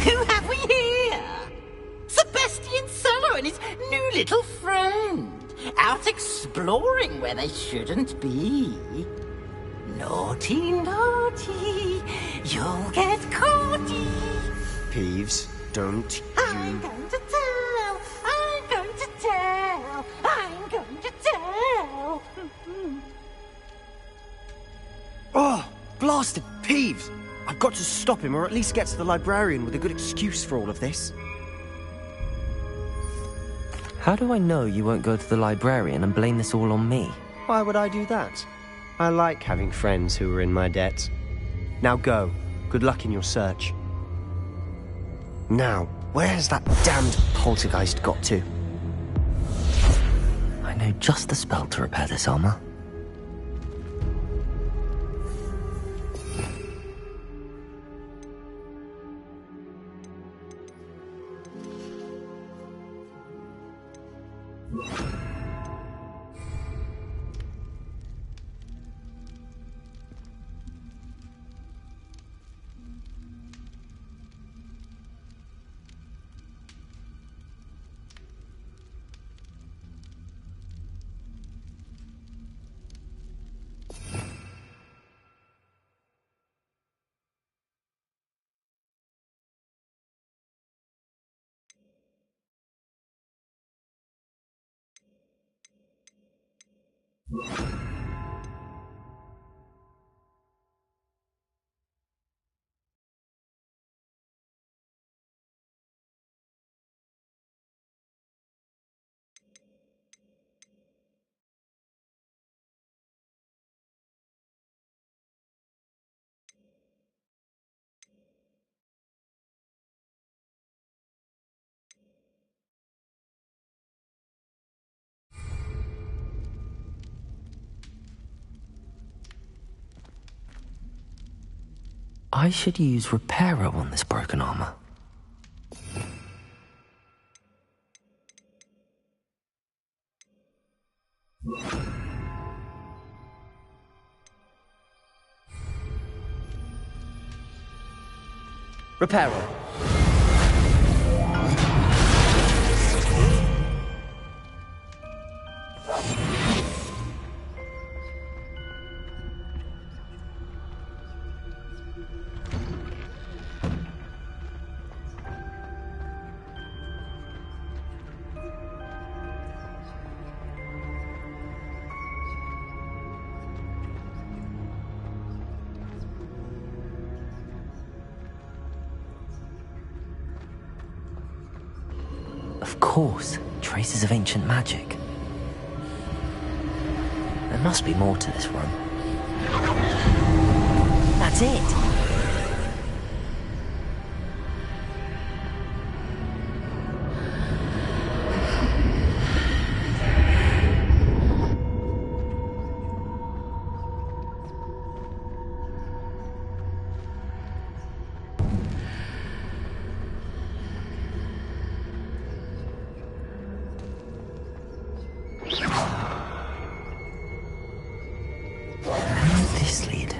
Who have we here? Sebastian Cello and his new little friend. Out exploring where they shouldn't be. Naughty, naughty. You'll get caughty. Peeves, don't I'm going to tell. I'm going to tell. I'm going to tell. Oh, blasted Peeves! I've got to stop him, or at least get to the librarian with a good excuse for all of this. How do I know you won't go to the librarian and blame this all on me? Why would I do that? I like having friends who are in my debt. Now go. Good luck in your search. Now, where has that damned poltergeist got to? I know just the spell to repair this armor. I should use Reparo on this broken armor. Reparo. Of course, traces of ancient magic. There must be more to this room. That's it! This lead.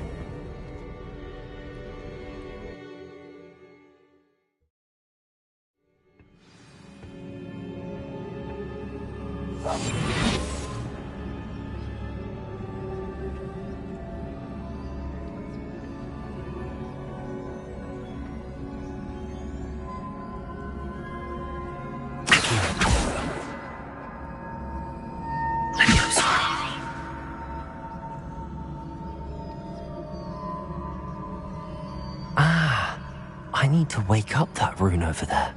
I need to wake up that rune over there.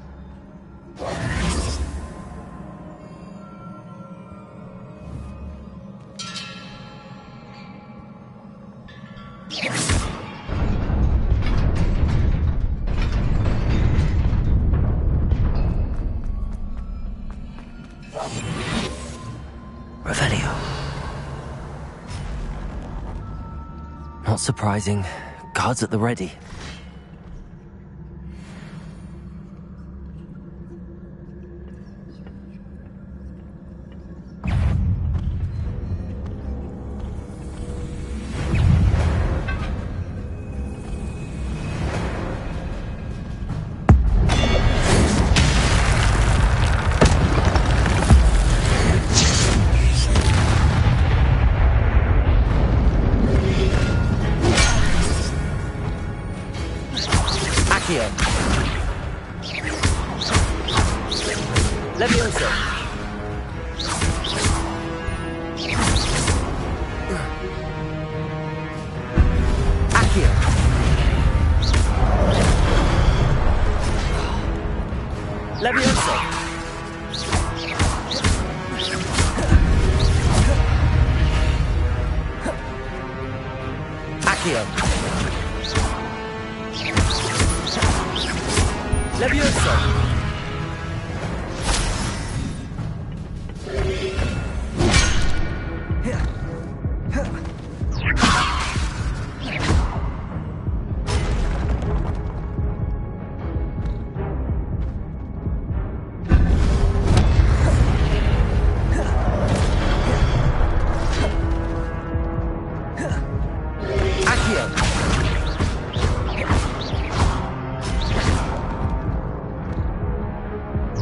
Revelio. Not surprising. Guards at the ready. Levioso. Accio. Levioso. Accio. Levioso.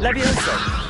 Levioso.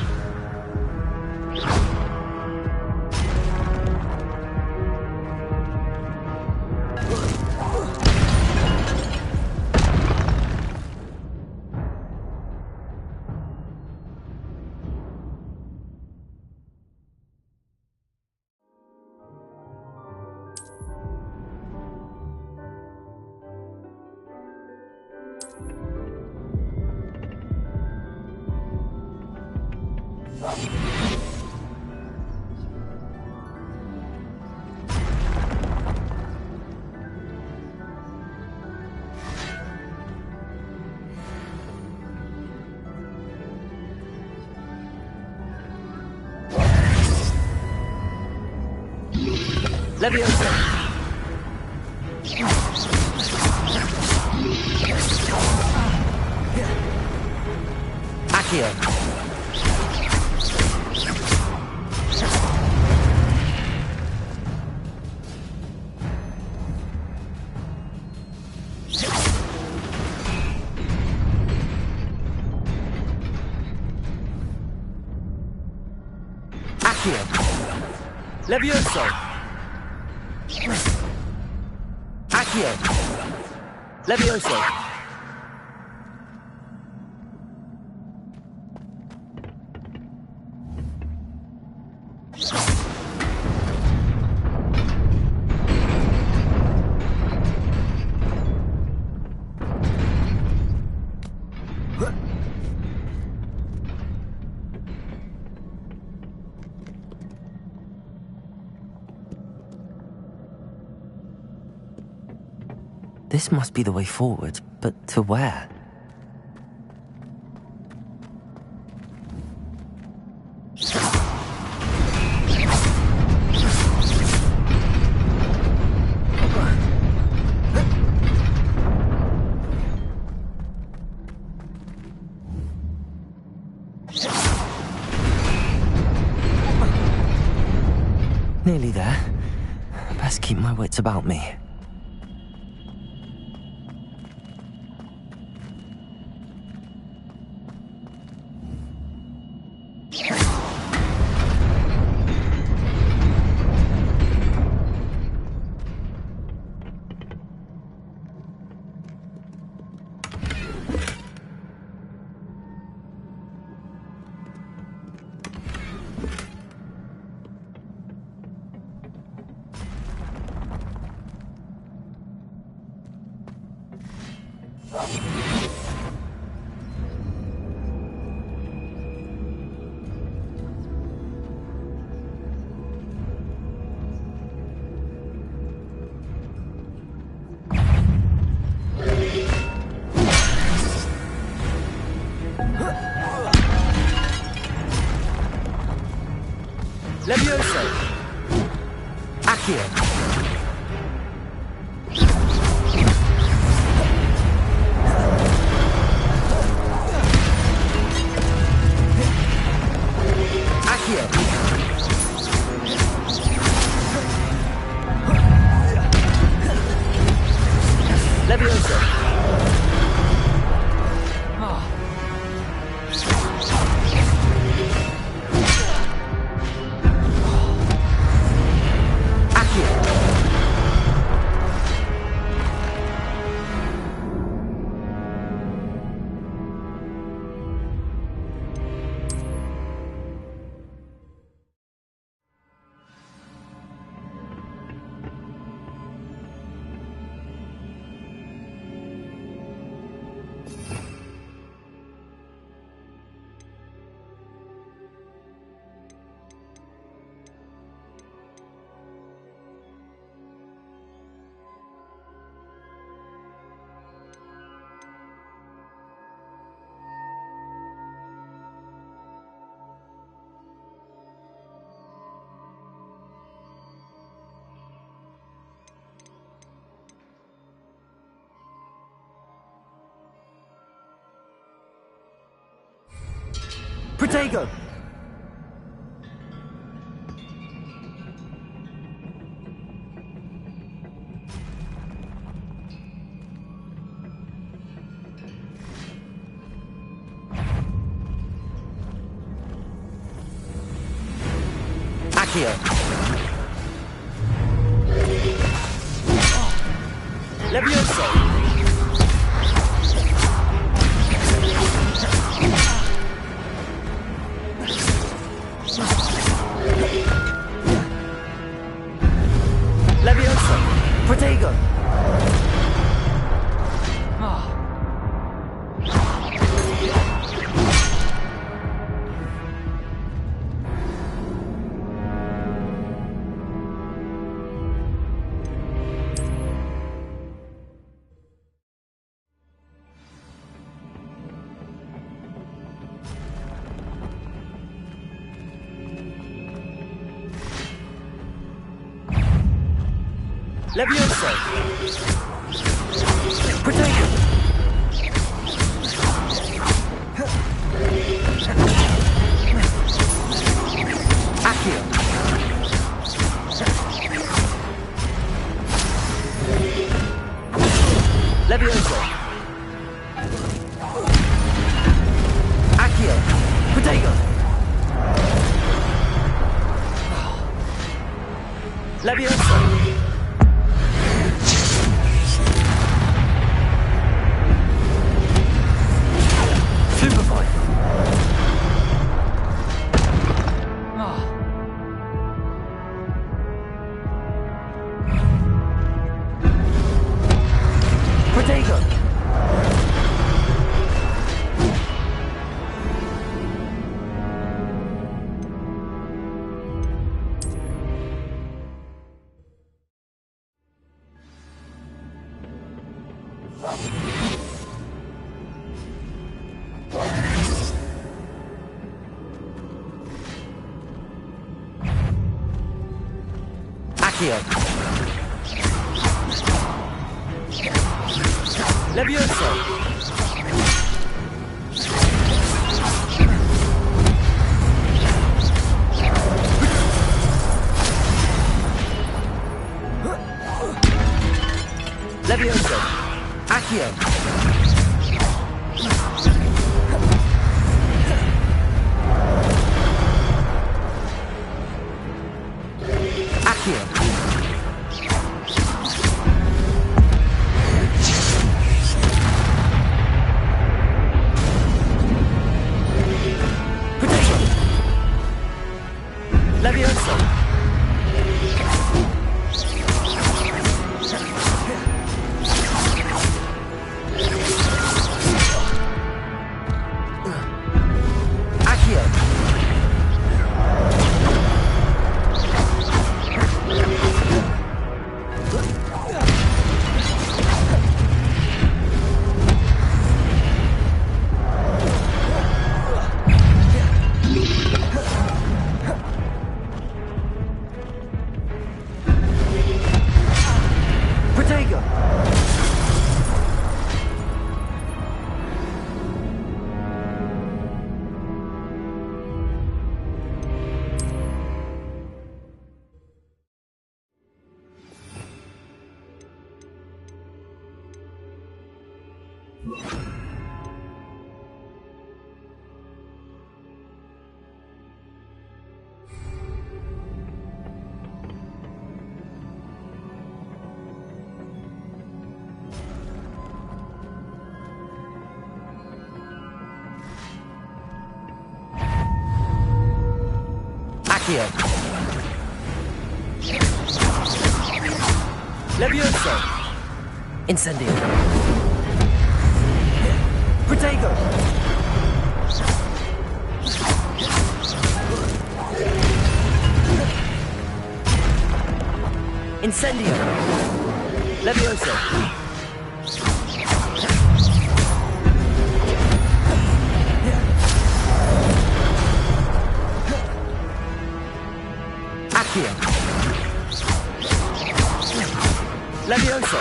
Levioso. Accio. Levioso! Accio! Levioso! This must be the way forward, but to where? Nearly there. Best keep my wits about me. Levioso! Accio! Protego! Accio! Levioso! Levioso! Protego! Levioso! Protego! Accio! Levioso! Accio! Protego! Levioso! Superboy! Protego! Accio! Levioso! Levioso! Accio! Accio! Levioso! Accio! Protego! Accio! Levioso! Incendio! Protego! Incendio! Levioso! Accio! Levioso!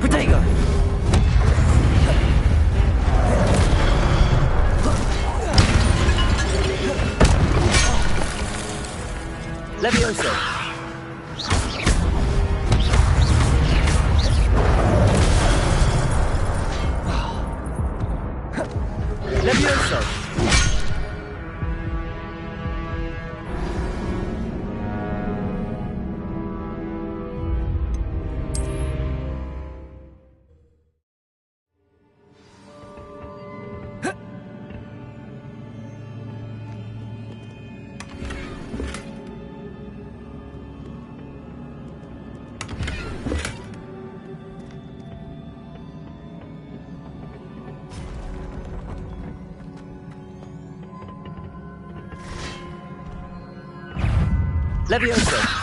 Protego! Levioso! Levioso! Levioso!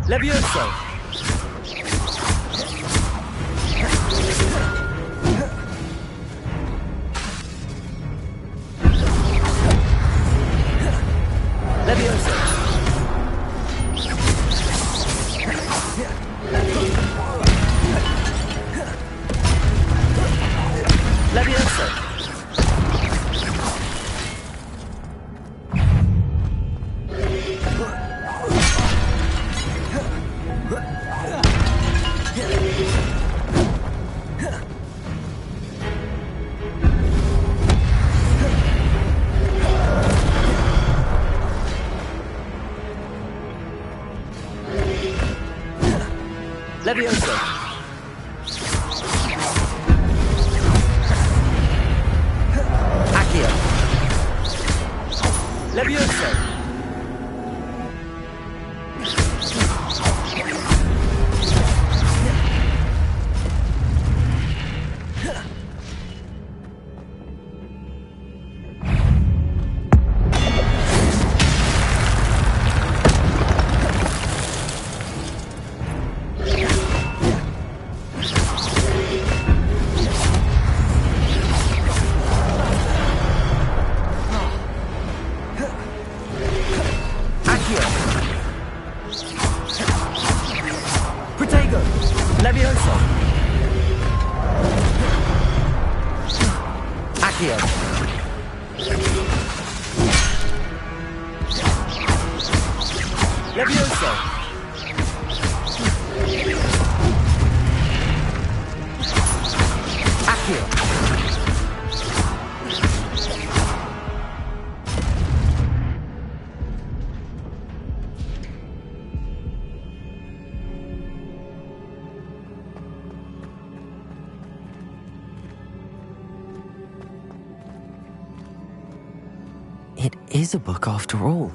Levioso! Levioso! Accio! Levioso! It is a book after all.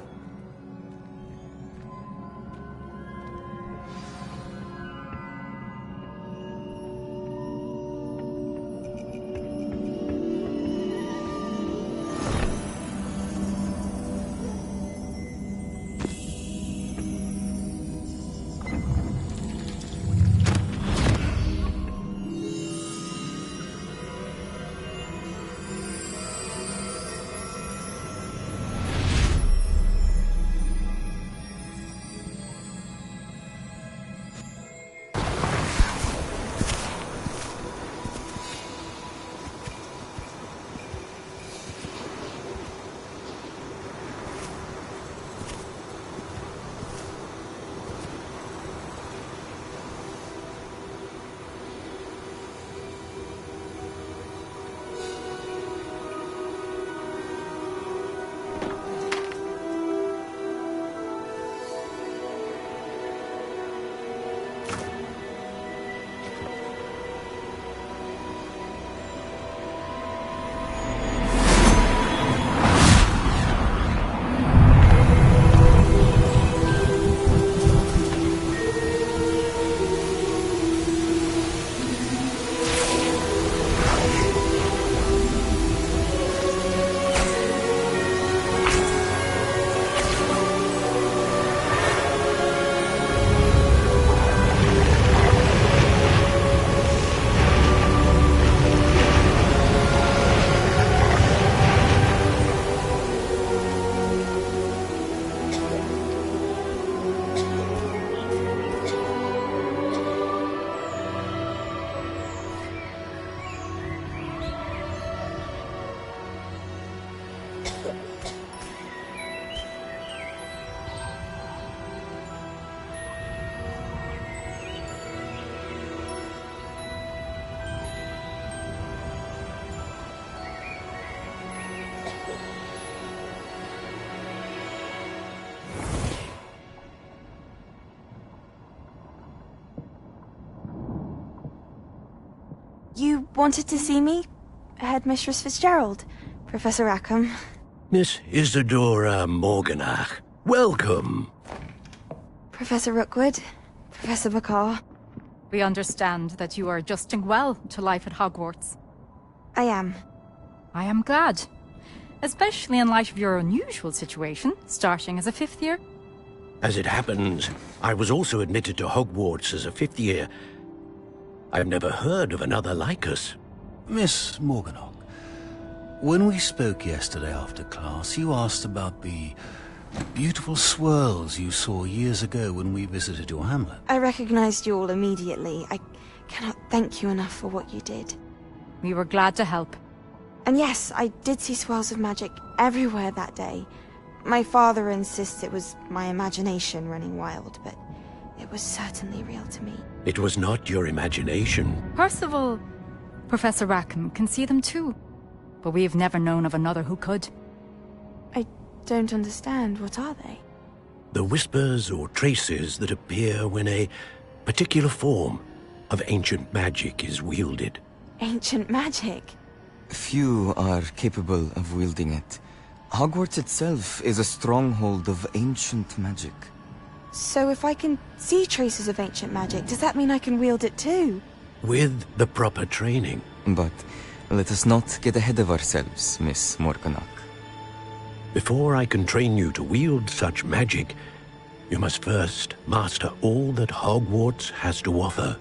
You wanted to see me? Headmistress Fitzgerald, Professor Rackham. Miss Isadora Morganach, welcome. Professor Rookwood, Professor McCaw. We understand that you are adjusting well to life at Hogwarts. I am. I am glad. Especially in light of your unusual situation, starting as a 5th year. As it happens, I was also admitted to Hogwarts as a 5th year. I've never heard of another like us. Miss Morganach, when we spoke yesterday after class, you asked about the beautiful swirls you saw years ago when we visited your hamlet. I recognized you all immediately. I cannot thank you enough for what you did. We were glad to help. And yes, I did see swirls of magic everywhere that day. My father insists it was my imagination running wild, but it was certainly real to me. It was not your imagination. Percival, Professor Rackham can see them too. But we've never known of another who could. I don't understand. What are they? The whispers or traces that appear when a particular form of ancient magic is wielded. Ancient magic? Few are capable of wielding it. Hogwarts itself is a stronghold of ancient magic. So if I can see traces of ancient magic, does that mean I can wield it too? With the proper training. But let us not get ahead of ourselves, Miss Morganach. Before I can train you to wield such magic, you must first master all that Hogwarts has to offer.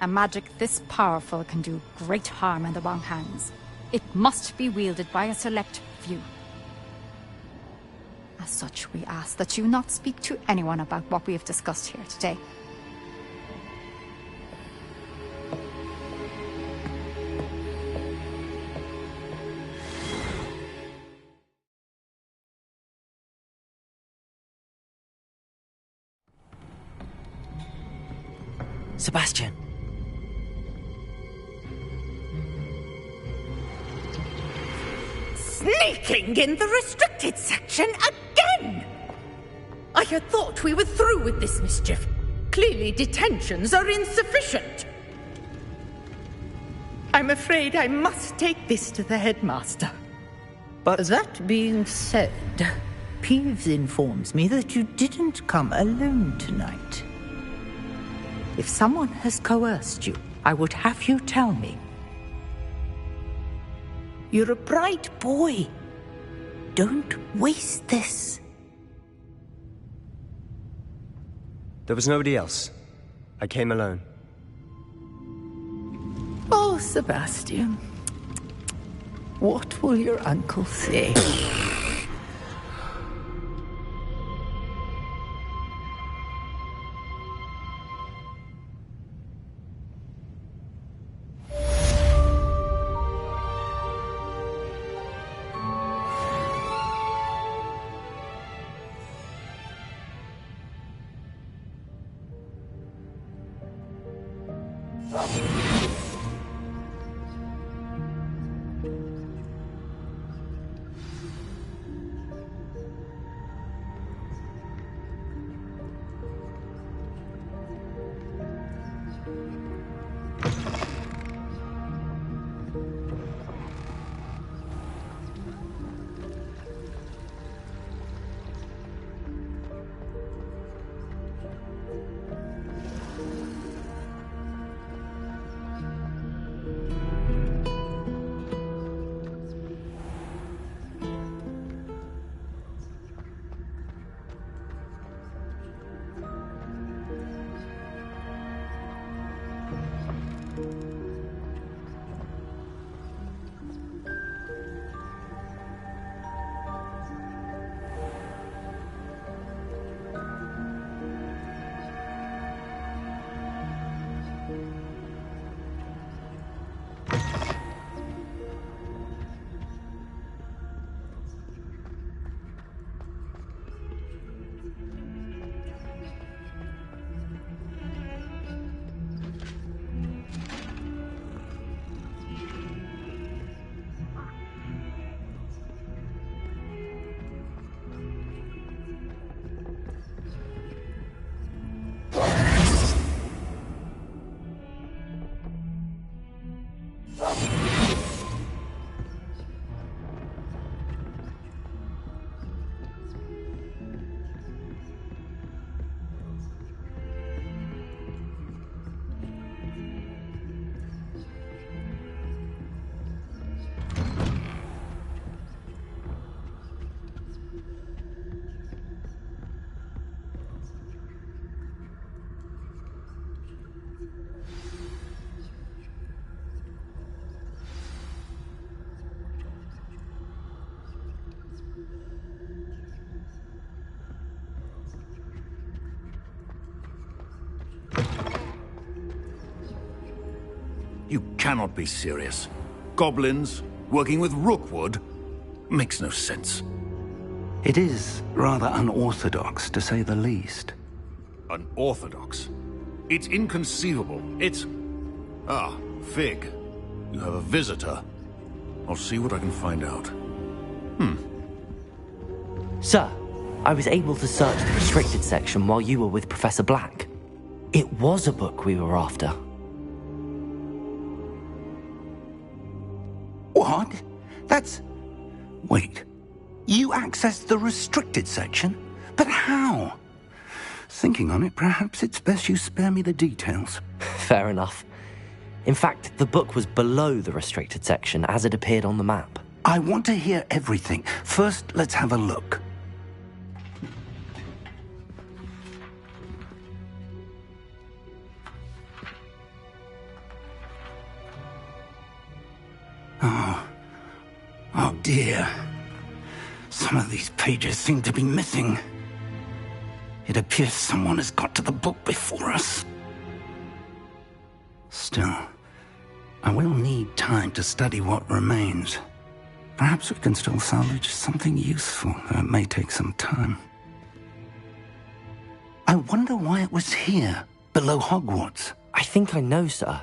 A magic this powerful can do great harm in the wrong hands. It must be wielded by a select few. As such, we ask that you not speak to anyone about what we have discussed here today. Sebastian. Sneaking in the restricted section again! I had thought we were through with this mischief. Clearly detentions are insufficient. I'm afraid I must take this to the headmaster. But that being said, Peeves informs me that you didn't come alone tonight. If someone has coerced you, I would have you tell me. You're a bright boy. Don't waste this. There was nobody else. I came alone. Oh, Sebastian. What will your uncle say? You cannot be serious. Goblins working with Rookwood makes no sense. It is rather unorthodox, to say the least. Unorthodox? It's inconceivable. It's... Ah, Fig. You have a visitor. I'll see what I can find out. Sir, I was able to search the restricted section while you were with Professor Black. It was a book we were after. What? That's... Wait. You accessed the restricted section? But how? Thinking on it, perhaps it's best you spare me the details. Fair enough. In fact, the book was below the restricted section as it appeared on the map. I want to hear everything. First, let's have a look. Oh dear. Some of these pages seem to be missing. It appears someone has got to the book before us. Still, I will need time to study what remains. Perhaps we can still salvage something useful, though it may take some time. I wonder why it was here, below Hogwarts. I think I know, sir.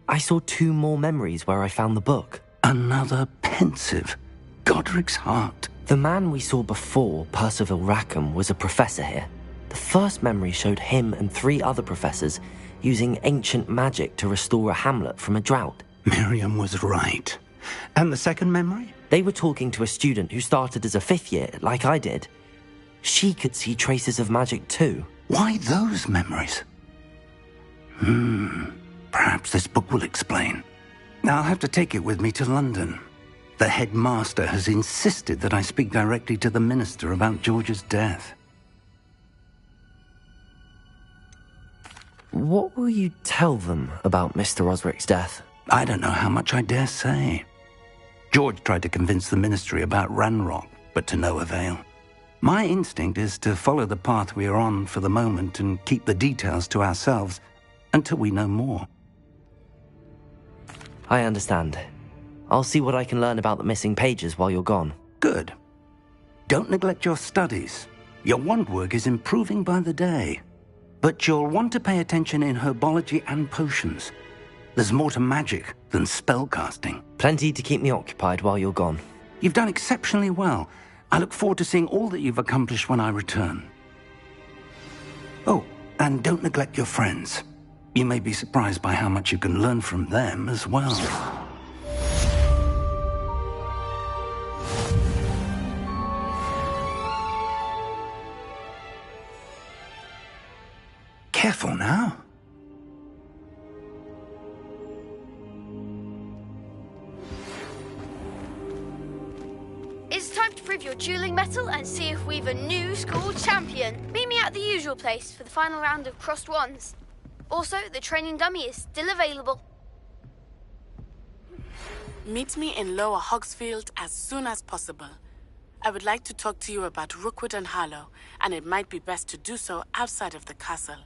I saw 2 more memories where I found the book. Another pensive. Godric's heart. The man we saw before, Percival Rackham, was a professor here. The first memory showed him and 3 other professors using ancient magic to restore a hamlet from a drought. Miriam was right. And the second memory? They were talking to a student who started as a 5th year, like I did. She could see traces of magic too. Why those memories? Perhaps this book will explain. I'll have to take it with me to London. The headmaster has insisted that I speak directly to the minister about George's death. What will you tell them about Mr. Osric's death? I don't know how much I dare say. George tried to convince the ministry about Ranrock, but to no avail. My instinct is to follow the path we are on for the moment and keep the details to ourselves until we know more. I understand. I'll see what I can learn about the missing pages while you're gone. Good. Don't neglect your studies. Your wand work is improving by the day. But you'll want to pay attention in herbology and potions. There's more to magic than spellcasting. Plenty to keep me occupied while you're gone. You've done exceptionally well. I look forward to seeing all that you've accomplished when I return. Oh, and don't neglect your friends. You may be surprised by how much you can learn from them as well. Careful now. It's time to prove your dueling mettle and see if we've a new school champion. Meet me at the usual place for the final round of crossed wands. Also, the training dummy is still available. Meet me in Lower Hogsfield as soon as possible. I would like to talk to you about Rookwood and Harlow, and it might be best to do so outside of the castle.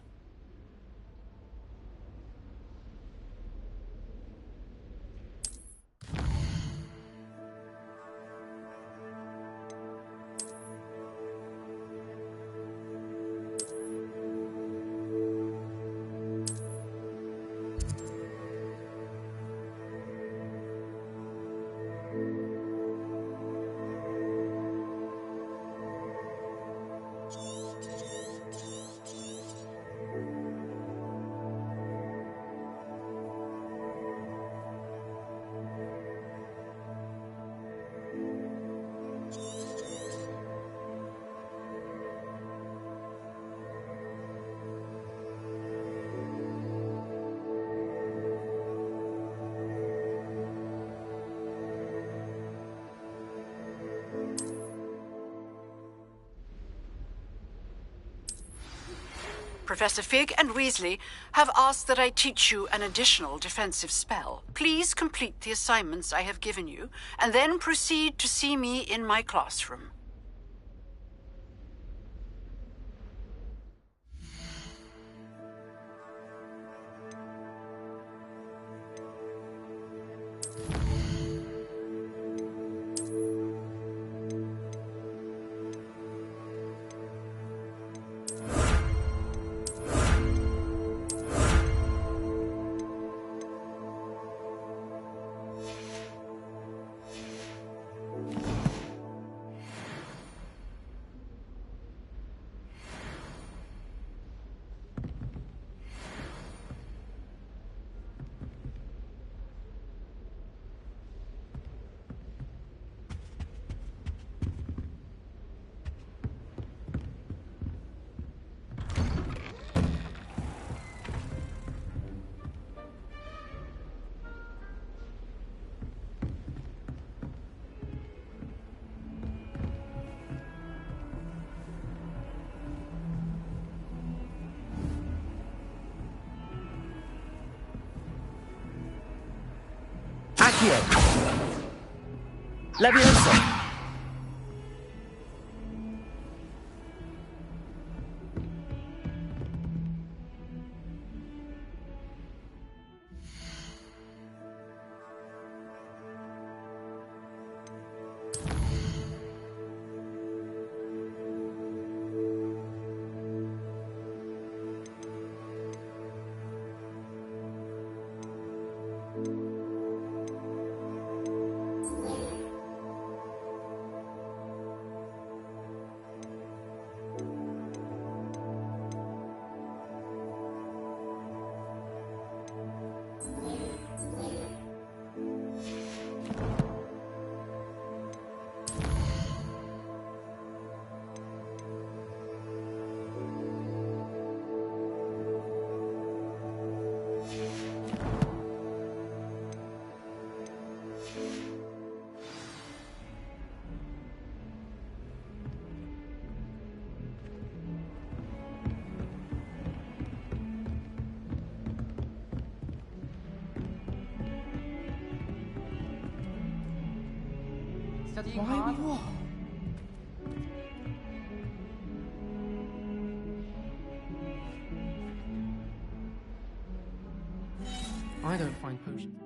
Professor Fig and Weasley have asked that I teach you an additional defensive spell. Please complete the assignments I have given you, and then proceed to see me in my classroom. Accio! Leviosa! Why what? I don't find potions.